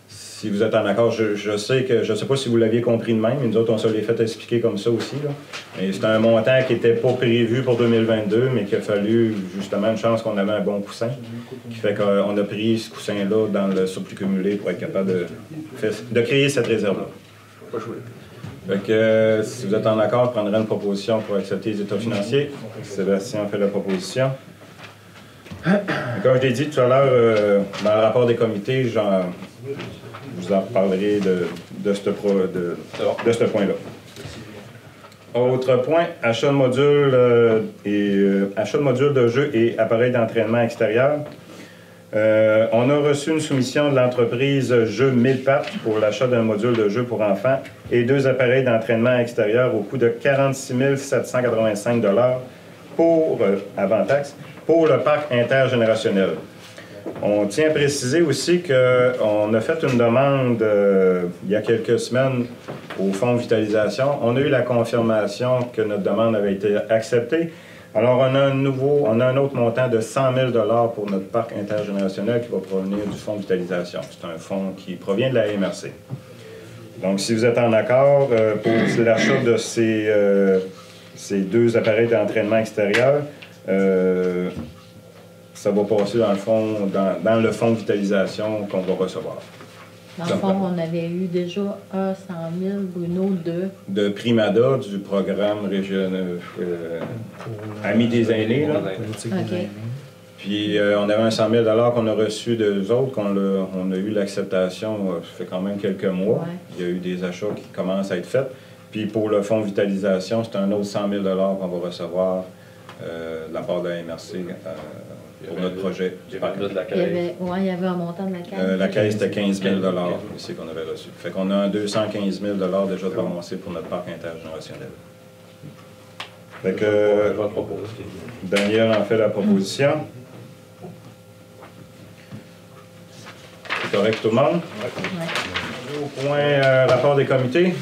Si vous êtes en accord, je sais pas si vous l'aviez compris de même, mais nous autres, on se les fait expliquer comme ça aussi. C'est un montant qui n'était pas prévu pour 2022, mais qu'il a fallu, justement, une chance qu'on avait un bon coussin, qui fait qu'on a pris ce coussin-là dans le surplus cumulé pour être capable de créer cette réserve-là. Fait que, si vous êtes en accord, je prendrai une proposition pour accepter les états financiers. Sébastien fait la proposition. Comme je l'ai dit tout à l'heure, dans le rapport des comités, je vous en reparlerai de ce point-là. Autre point, achat de modules achat de modules de jeux et appareils d'entraînement extérieur. On a reçu une soumission de l'entreprise Jeux 1000 pattes pour l'achat d'un module de jeu pour enfants et 2 appareils d'entraînement extérieur au coût de 46 785 $, avant taxe, pour le parc intergénérationnel. On tient à préciser aussi qu'on a fait une demande il y a quelques semaines au Fonds Vitalisation. On a eu la confirmation que notre demande avait été acceptée. Alors, on a un autre montant de 100 000 $ pour notre parc intergénérationnel qui va provenir du Fonds Vitalisation. C'est un fonds qui provient de la MRC. Donc, si vous êtes en accord pour l'achat de ces 2 appareils d'entraînement extérieur, ça va passer dans le fond, dans le fonds de vitalisation qu'on va recevoir.
Dans le fond, on avait eu déjà 100 000, Bruno,
de Primada, du programme régional Amis des aînés. Là.
Okay.
Puis on avait un 100 000 $ qu'on a reçu d'eux autres, on a eu l'acceptation, ça fait quand même quelques mois. Ouais. Il y a eu des achats qui commencent à être faits. Puis pour le fonds vitalisation, c'est un autre 100 000 $ qu'on va recevoir de la part de la MRC. Pour notre projet.
Il y avait un montant de la caisse.
La caisse, c'était 15 000 $ ici qu'on avait reçu. Fait qu'on a un 215 000 $ déjà de ramassé pour notre parc intergénérationnel. Fait que Daniel en fait la proposition. C'est correct tout le monde? Oui. Au point rapport des comités.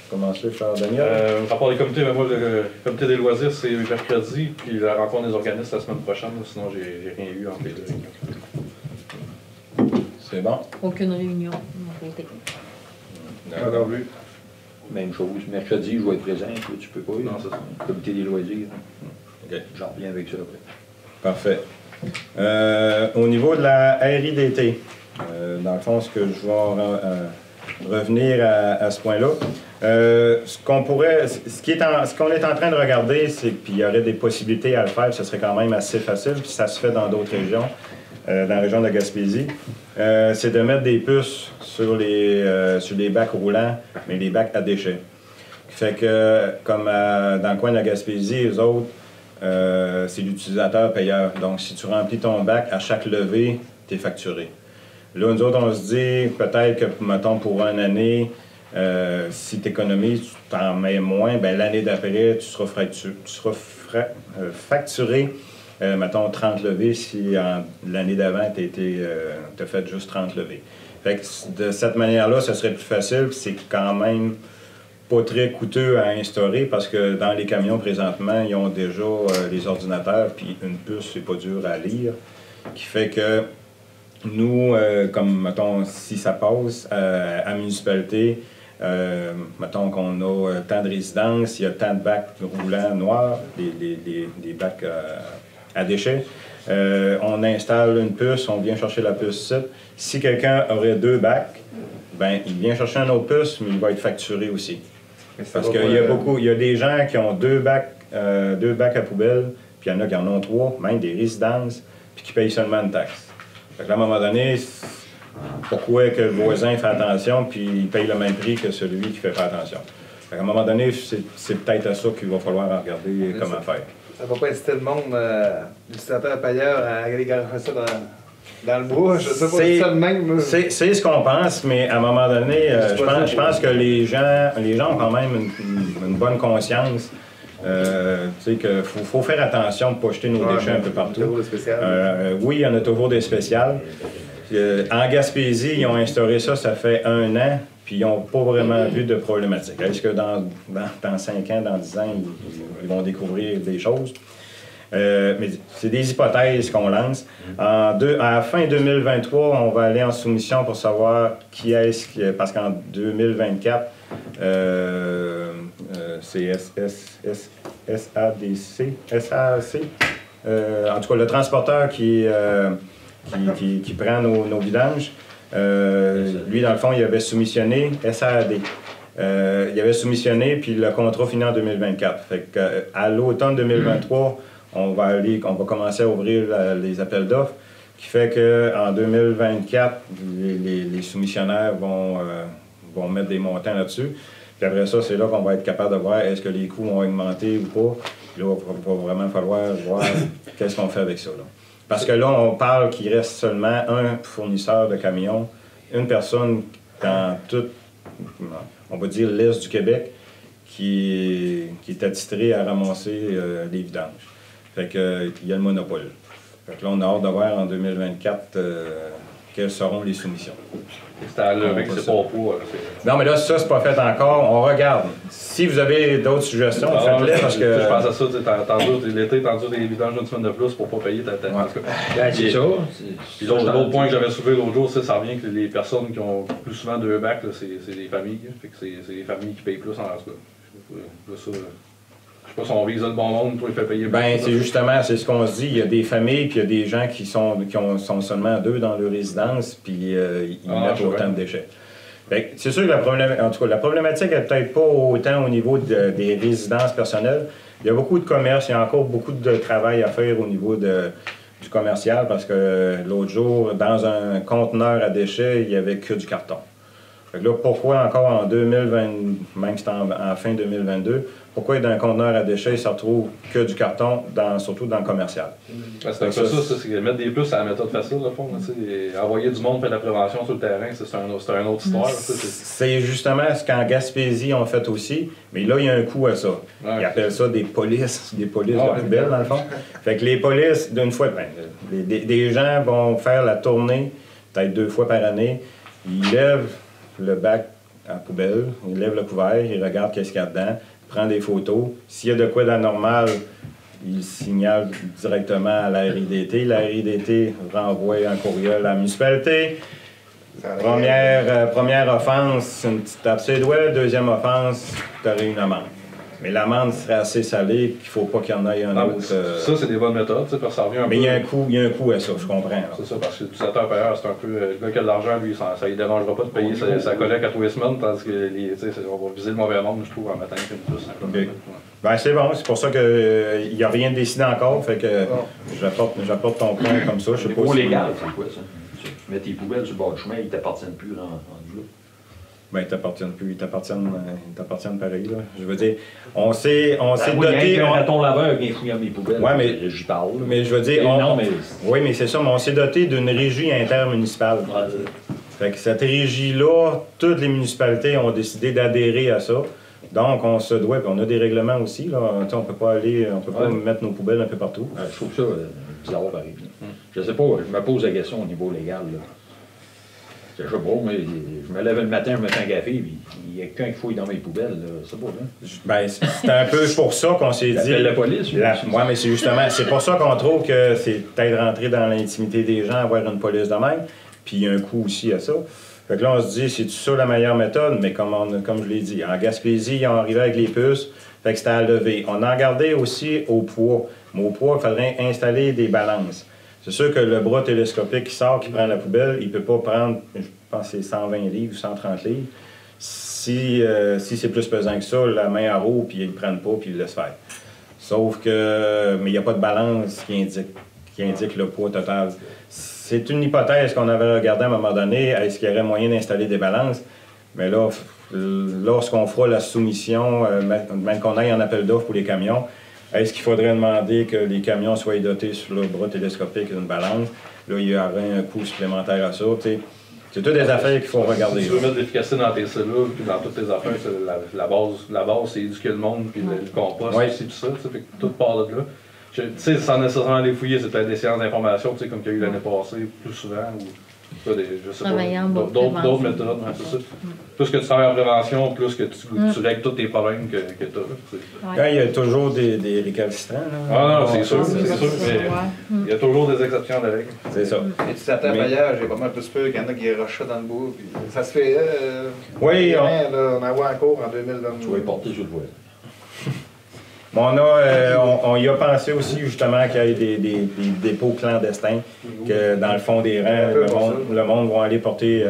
Commencer par Daniel.
Rapport des comités, moi, le comité des loisirs, c'est mercredi, puis la rencontre des organismes la semaine prochaine, sinon j'ai rien eu entre les deux.
C'est bon?
Aucune réunion.
D'accord, vu.
Même chose. Mercredi, je vais être présent, toi, tu peux pas.
Non, c'est ça.
Comité des loisirs.
OK.
J'en reviens avec ça après.
Parfait. Au niveau de la RIDT, dans le fond, ce que je vais revenir à ce point-là. Ce qu'on est en train de regarder, c'est qu'il y aurait des possibilités à le faire, ce serait quand même assez facile, puis ça se fait dans d'autres régions, dans la région de la Gaspésie, c'est de mettre des puces sur les bacs roulants, mais les bacs à déchets. Fait que, comme dans le coin de la Gaspésie, les autres, c'est l'utilisateur payeur. Donc, si tu remplis ton bac, à chaque levée, tu es facturé. Là, nous autres, on se dit peut-être que, mettons, pour une année, si tu économises, tu t'en mets moins, bien l'année d'après, tu seras facturé, mettons, 30 levées si l'année d'avant, tu as fait juste 30 levées. Fait que de cette manière-là, ça serait plus facile, puis c'est quand même pas très coûteux à instaurer parce que dans les camions, présentement, ils ont déjà les ordinateurs, puis une puce, c'est pas dur à lire, qui fait que nous, comme, mettons, si ça passe à la municipalité, mettons qu'on a tant de résidences, il y a tant de bacs roulants noirs, des bacs à déchets. On installe une puce, on vient chercher la puce ici. Si quelqu'un aurait 2 bacs, ben il vient chercher une autre puce, mais il va être facturé aussi. Parce qu'il y a des gens qui ont 2 bacs à poubelle, puis il y en a qui en ont 3, même des résidences, puis qui payent seulement une taxe. Fait que là, à un moment donné, pourquoi que le voisin fait attention puis il paye le même prix que celui qui fait pas attention? Fait qu'à un moment donné, c'est peut-être à ça qu'il va falloir regarder comment faire.
Ça ne va pas inciter le monde, l'utilisateur payeur, à aller garer ça dans le bois. Je sais pas si c'est ça de même.
C'est ce qu'on pense, mais à un moment donné, je pense que les gens ont quand même une bonne conscience. Tu sais qu'il faut faire attention de ne pas jeter nos déchets un peu partout. Oui, il y en a toujours des spéciales. En Gaspésie, ils ont instauré ça, ça fait 1 an, puis ils n'ont pas vraiment vu de problématique. Est-ce que dans 5 ans, dans 10 ans, ils vont découvrir des choses? Mais c'est des hypothèses qu'on lance. À la fin 2023, on va aller en soumission pour savoir qui est-ce parce qu'en 2024, c'est SAC, en tout cas le transporteur qui prend nos vidanges. Lui, dans le fond, il avait soumissionné SAAD. Il avait soumissionné, puis le contrat finit en 2024. Fait qu'à l'automne 2023, on va commencer à ouvrir les appels d'offres, qui fait qu'en 2024, les soumissionnaires vont mettre des montants là-dessus. Puis après ça, c'est là qu'on va être capable de voir est-ce que les coûts vont augmenter ou pas. Puis là, il va vraiment falloir voir qu'est-ce qu'on fait avec ça. Là. Parce que là, on parle qu'il reste seulement un fournisseur de camions, une personne dans tout, on va dire, l'Est du Québec, qui est attitré à ramasser les vidanges. Fait que, il y a le monopole. Fait que là, on a hâte de voir en 2024 quelles seront les soumissions.
C'est à lever que c'est pas pour.
Non, mais là, ça, c'est pas fait encore. On regarde. Si vous avez d'autres suggestions, faites-les parce que...
Je pense à ça, l'été, t'endures des vidanges une semaine de plus pour pas payer ta tête.
C'est ça.
Puis l'autre point que j'avais soulevé l'autre jour, ça revient que les personnes qui ont plus souvent 2 bacs, c'est les familles. Fait que c'est les familles qui payent plus en reste. Je sais pas si on vise le bon monde, toi, il fait payer.
Ben, c'est justement, c'est ce qu'on se dit. Il y a des familles, puis il y a des gens qui sont seulement 2 dans leur résidence, puis ils mettent autant de déchets. C'est sûr que la problématique n'est peut-être pas autant au niveau des résidences personnelles. Il y a beaucoup de commerce, il y a encore beaucoup de travail à faire au niveau du commercial, parce que l'autre jour, dans un conteneur à déchets, il n'y avait que du carton. Fait que là, pourquoi encore en 2020, même si c'est en fin 2022, pourquoi dans un conteneur à déchets, il ne se retrouve que du carton, surtout dans le commercial?
C'est un peu ça, c'est mettre des plus à la méthode facile, le fond. Envoyer du monde faire de la prévention sur le terrain, c'est une autre histoire.
C'est justement ce qu'en Gaspésie, on fait aussi, mais là, il y a un coût à ça. Ils appellent ça des polices de poubelle, dans le fond. Fait que les polices, d'une fois, des gens vont faire la tournée, peut-être 2 fois par année, ils lèvent le bac à poubelle, ils lèvent le couvert, ils regardent qu'est-ce qu'il y a dedans, prend des photos. S'il y a de quoi d'anormal, il signale directement à la RIDT. La RIDT renvoie un courriel à la municipalité. Première offense, une petite tape sur les doigts. Deuxième offense, tu aurais une amende. Mais l'amende serait assez salée qu'il ne faut pas qu'il y en ait un autre.
Ça, c'est des bonnes méthodes, parce que ça revient un peu.
Mais il y a un coût à ça, je comprends.
C'est ça, parce que l'utilisateur payeur, c'est un peu. Le gars qui a de l'argent, lui, ça ne lui dérangera pas de payer sa collecte à tous les semaines, tandis que on va viser le mauvais monde, je trouve, en mettant une plus.
Okay. Ben, c'est bon, c'est pour ça qu'il n'y a rien décidé encore, fait que j'apporte ton point comme ça.
C'est pas légal, c'est quoi ça? Tu mets tes poubelles sur le bord du chemin, ils ne t'appartiennent plus rendu là.
Ben, ils t'appartiennent plus, ils t'appartiennent pareil, là. Je veux dire, on s'est doté...
Il y a un raton laveur qui vient fouiller mes poubelles, j'y parle.
Mais je veux dire, oui, mais c'est ça, mais on s'est doté d'une régie intermunicipale. Fait que cette régie-là, toutes les municipalités ont décidé d'adhérer à ça. Donc, on se doit, puis on a des règlements aussi, là. On peut pas mettre nos poubelles un peu partout.
Je trouve ça bizarre, pareil. Je sais pas, je me pose la question au niveau légal, là. Je sais pas, mais je me lève le matin, je me fais un café, puis il y a quelqu'un qui fouille dans mes poubelles, c'est pas ça.
Ben, c'est un peu pour ça qu'on s'est dit...
la police,
oui, mais c'est justement, c'est pour ça qu'on trouve que c'est peut-être rentrer dans l'intimité des gens, avoir une police de même, puis il y a un coût aussi à ça. Fait que là, on se dit, c'est ça la meilleure méthode, mais comme je l'ai dit, en Gaspésie, ils ont arrivé avec les puces, fait que c'était à lever. On a regardé aussi au poids, mais au poids, il faudrait installer des balances. C'est sûr que le bras télescopique qui sort, qui prend la poubelle, il ne peut pas prendre, je pense que c'est 120 livres ou 130 livres. Si c'est plus pesant que ça, la main à roue, puis ils ne le prennent pas, puis ils le laissent faire. Sauf que, mais il n'y a pas de balance qui indique le poids total. C'est une hypothèse qu'on avait regardée à un moment donné. Est-ce qu'il y aurait moyen d'installer des balances? Mais là, lorsqu'on fera la soumission, même qu'on aille en appel d'offres pour les camions, est-ce qu'il faudrait demander que les camions soient dotés sur le bras télescopique d'une balance? Là, il y aurait un coût supplémentaire à ça. C'est toutes des affaires qu'il faut regarder.
Si tu veux mettre de l'efficacité dans tes cellules, puis dans toutes tes affaires, la base, c'est éduquer le monde, puis le compost, aussi, tout ça. Fait que tout part de là. Tu sais, sans nécessairement les fouiller, c'est peut-être des séances d'information, comme il y a eu l'année passée, plus souvent. Je sais pas, d'autres méthodes, c'est ça. Plus que tu travailles en prévention, plus que tu règles tous tes problèmes que tu as.
Quand il y a toujours des récalcitrants.
Ah non, c'est sûr, mais il y a toujours des exceptions de règles.
C'est ça.
Les utilisateurs payeurs, j'ai pas mal plus peur qu'il y en a qui rushent ça dans le bois. Ça se fait,
oui,
on en voit encore en 2022.
Tu vas y porter, je le vois.
On y a pensé aussi justement qu'il y ait des dépôts clandestins, que dans le fond des rangs, le monde va aller porter.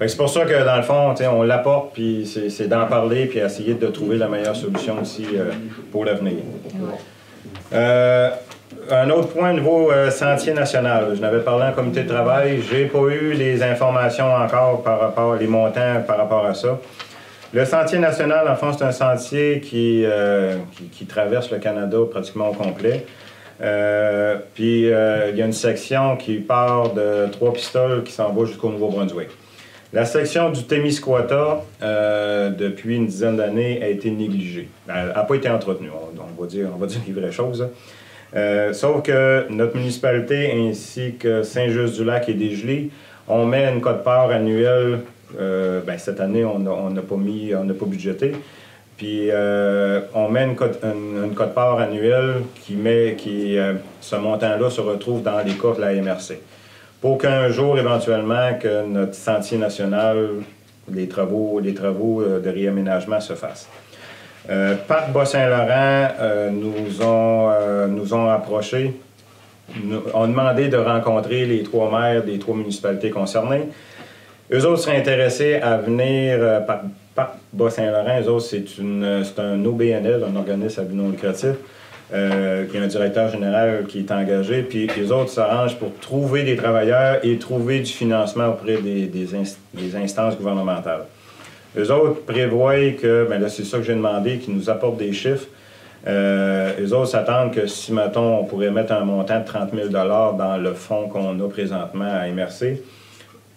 C'est pour ça que dans le fond, on l'apporte, puis c'est d'en parler, puis essayer de trouver la meilleure solution aussi pour l'avenir. Un autre point au niveau sentier national. Je n'avais parlé en comité de travail. Je n'ai pas eu les informations encore par rapport les montants par rapport à ça. Le sentier national, en fond, c'est un sentier qui traverse le Canada pratiquement au complet. Puis il y a une section qui part de Trois-Pistoles qui s'en va jusqu'au Nouveau-Brunswick. La section du Témiscouata, depuis une dizaine d'années, a été négligée. Elle n'a pas été entretenue, on va dire les vraies choses. Sauf que notre municipalité ainsi que Saint-Just-du-Lac et Desgelées, on met une quote-part annuelle. Cette année, on n'a pas budgété. Puis on met une quote-part annuelle ce montant-là se retrouve dans les coffres de la MRC. Pour qu'un jour, éventuellement, que notre sentier national, les travaux de réaménagement se fassent. Parc Bas-Saint-Laurent nous ont approchés, ont demandé de rencontrer les 3 maires des 3 municipalités concernées. Eux autres seraient intéressés à venir par Parc Bas-Saint-Laurent. Eux autres, c'est un OBNL, un organisme à but non lucratif, qui a un directeur général qui est engagé. Puis les autres s'arrangent pour trouver des travailleurs et trouver du financement auprès des instances gouvernementales. Eux autres prévoient que, là c'est ça que j'ai demandé, qu'ils nous apportent des chiffres. Eux autres s'attendent que si, mettons, on pourrait mettre un montant de 30 000 $ dans le fonds qu'on a présentement à MRC,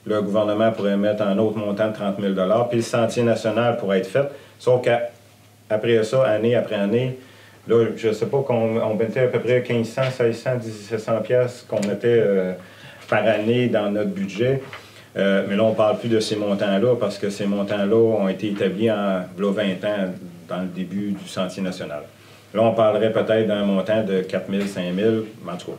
le gouvernement pourrait mettre un autre montant de 30 000 $, puis le sentier national pourrait être fait. Sauf qu'après ça, année après année, là, je ne sais pas qu'on mettait à peu près 1500, 1600, 1700 pièces qu'on mettait par année dans notre budget. Mais là, on ne parle plus de ces montants-là parce que ces montants-là ont été établis en 20 ans dans le début du sentier national. Là, on parlerait peut-être d'un montant de 4 000, 5 000, en tout cas.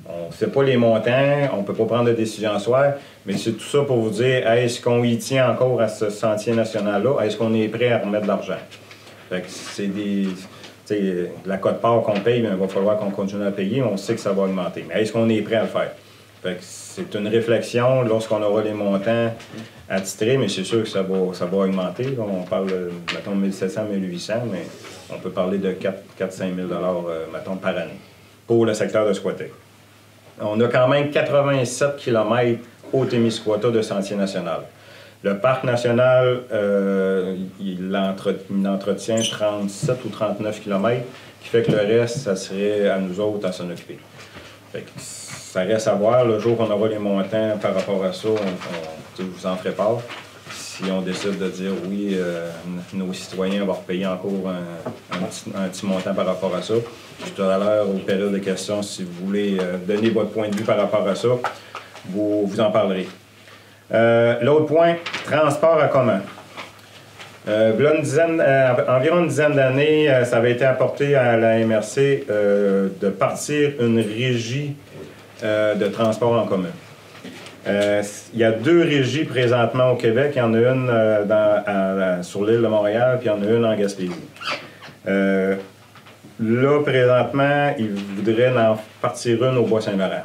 On ne sait pas les montants, on ne peut pas prendre de décision à soir, mais c'est tout ça pour vous dire, est-ce qu'on y tient encore à ce sentier national-là? Est-ce qu'on est prêt à remettre de l'argent? C'est la quote-part qu'on paye, il va falloir qu'on continue à payer, on sait que ça va augmenter. Mais est-ce qu'on est prêt à le faire? C'est une réflexion lorsqu'on aura les montants attitrés, mais c'est sûr que ça va augmenter. Là, on parle, mettons, 1700, 1800, mais on peut parler de 4 5 000 $, mettons, par année pour le secteur de Squatec. On a quand même 87 km au Témiscouata de sentier national. Le parc national, il entretient 37 ou 39 km, qui fait que le reste, ça serait à nous autres à s'en occuper. Ça reste à voir, le jour qu'on aura les montants par rapport à ça, je vous en ferai part. Si on décide de dire oui, nos citoyens vont repayer encore un petit montant par rapport à ça. Puis tout à l'heure, aux périodes de questions, si vous voulez donner votre point de vue par rapport à ça, vous en parlerez. L'autre point, transport en commun. Environ une dizaine d'années, ça avait été apporté à la MRC de partir une régie de transport en commun. Il y a 2 régies présentement au Québec. Il y en a une sur l'île de Montréal, puis il y en a une en Gaspésie. Là, présentement, ils voudraient en partir une au Bas-Saint-Laurent.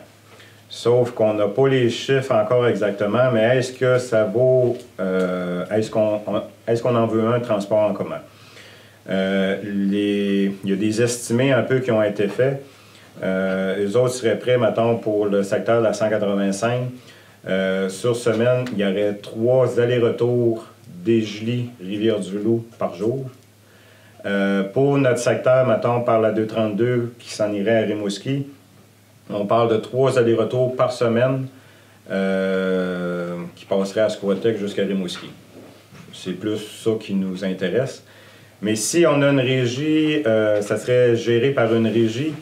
Sauf qu'on n'a pas les chiffres encore exactement, mais est-ce que ça vaut... est-ce qu'on en veut un transport en commun? Il y a des estimés un peu qui ont été faits. Eux autres seraient prêts, mettons, pour le secteur de la 185. Sur semaine, il y aurait 3 allers-retours Desgelées, Rivière-du-Loup par jour. Pour notre secteur, mettons, par la 232 qui s'en irait à Rimouski, on parle de 3 allers-retours par semaine qui passeraient à Squatec jusqu'à Rimouski. C'est plus ça qui nous intéresse. Mais si on a une régie, ça serait géré par une régie.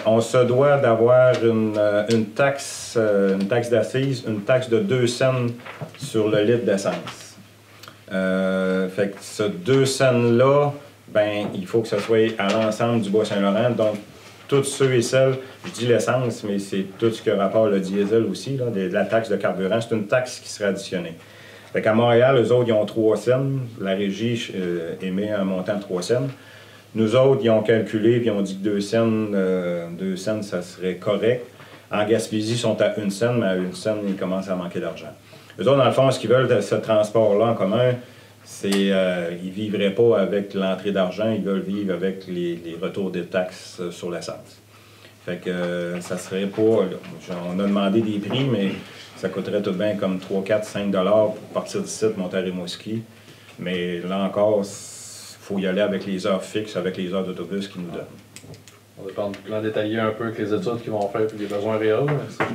On se doit d'avoir une taxe d'assises, une taxe de 2 cents sur le litre d'essence. Fait que ce 2 cents-là, ben, il faut que ce soit à l'ensemble du Bas-Saint-Laurent. Donc, tous ceux et celles, je dis l'essence, mais c'est tout ce que rapporte le diesel aussi, là, de la taxe de carburant, c'est une taxe qui serait additionnée. Fait qu'à Montréal, eux autres, ils ont 3 cents. La régie émet un montant de 3 cents. Nous autres, ils ont calculé puis ils ont dit que 2 cents, ça serait correct. En Gaspésie, ils sont à 1 cent, mais à 1 cent, ils commencent à manquer d'argent. Eux autres, dans le fond, ce qu'ils veulent de ce transport-là en commun, c'est ils ne vivraient pas avec l'entrée d'argent, ils veulent vivre avec les retours des taxes sur l'essence. Fait que ça serait pas... On a demandé des prix, mais ça coûterait tout de même comme 3, 4, 5 $ pour partir d'ici, monter à Rimouski. Mais là encore, il faut y aller avec les heures fixes, avec les heures d'autobus qu'ils nous donnent.
On va prendre plan détaillé un peu avec les études qu'ils vont faire et les besoins réels.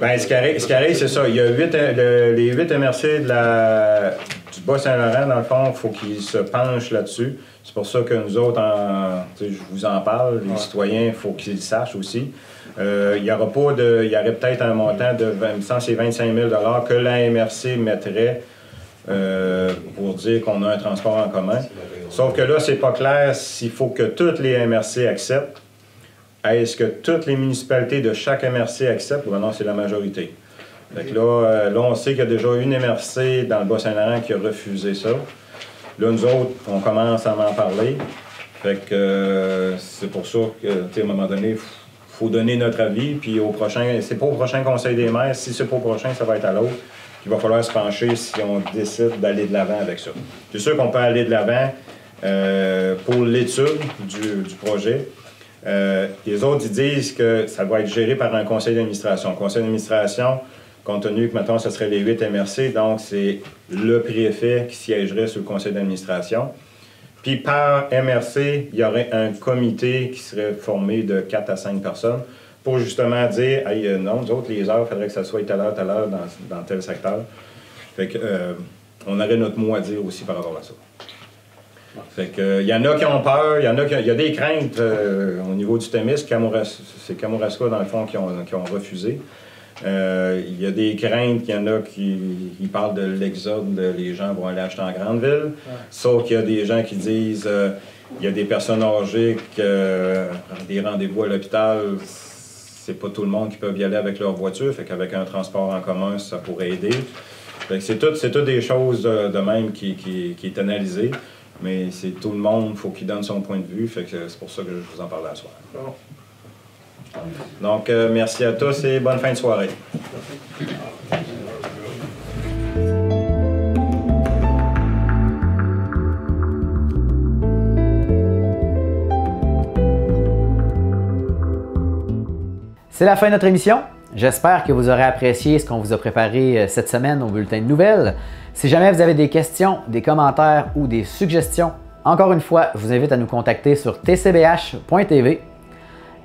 Bien, ce qui arrive, c'est ça. Il y a les 8 MRC du Bas-Saint-Laurent, dans le fond, il faut qu'ils se penchent là-dessus. C'est pour ça que nous autres, je vous en parle, les citoyens, il faut qu'ils le sachent aussi. Il y aurait peut-être un montant de, il me semble, c'est 25 000 $ que la MRC mettrait pour dire qu'on a un transport en commun. Sauf que là, c'est pas clair s'il faut que toutes les MRC acceptent. Est-ce que toutes les municipalités de chaque MRC acceptent ou non, c'est la majorité? Fait que là, on sait qu'il y a déjà une MRC dans le Bas-Saint-Laurent qui a refusé ça. Là, nous autres, on commence à m'en parler. Fait que c'est pour ça que, à un moment donné, il faut donner notre avis. Puis au prochain, c'est pas au prochain Conseil des maires. Si c'est pas au prochain, ça va être à l'autre. Il va falloir se pencher si on décide d'aller de l'avant avec ça. C'est sûr qu'on peut aller de l'avant pour l'étude du projet. Les autres, ils disent que ça va être géré par un conseil d'administration. Conseil d'administration, compte tenu que maintenant, ce serait les 8 MRC, donc c'est le préfet qui siégerait sur le conseil d'administration. Puis par MRC, il y aurait un comité qui serait formé de 4 à 5 personnes pour justement dire, hey, non, nous autres, les heures, il faudrait que ça soit telle heure dans tel secteur. Fait que, on aurait notre mot à dire aussi par rapport à ça. Fait que, il y en a qui ont peur, il y a des craintes au niveau du Témis. C'est Kamouraska, dans le fond, qui ont refusé. Il y a des craintes, il y en a qui parlent de l'exode, les gens vont aller acheter en grande ville. Sauf qu'il y a des gens qui disent, il y a des personnes âgées qui des rendez-vous à l'hôpital, c'est pas tout le monde qui peut y aller avec leur voiture. Fait qu'avec un transport en commun, ça pourrait aider. Fait que c'est toutes des choses de même qui est analysée. Mais c'est tout le monde, il faut qu'il donne son point de vue. Fait que c'est pour ça que je vous en parle ce soir. Donc, merci à tous et bonne fin de soirée.
C'est la fin de notre émission. J'espère que vous aurez apprécié ce qu'on vous a préparé cette semaine au bulletin de nouvelles. Si jamais vous avez des questions, des commentaires ou des suggestions, encore une fois, je vous invite à nous contacter sur tcbh.tv,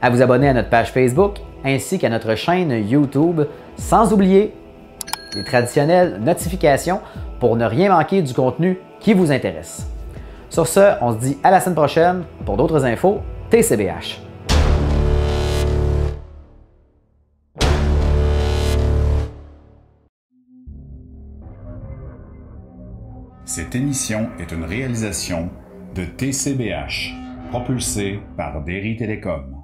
à vous abonner à notre page Facebook ainsi qu'à notre chaîne YouTube, sans oublier les traditionnelles notifications pour ne rien manquer du contenu qui vous intéresse. Sur ce, on se dit à la semaine prochaine pour d'autres infos TCBH.
Cette émission est une réalisation de TCBH, propulsée par Derry Télécom.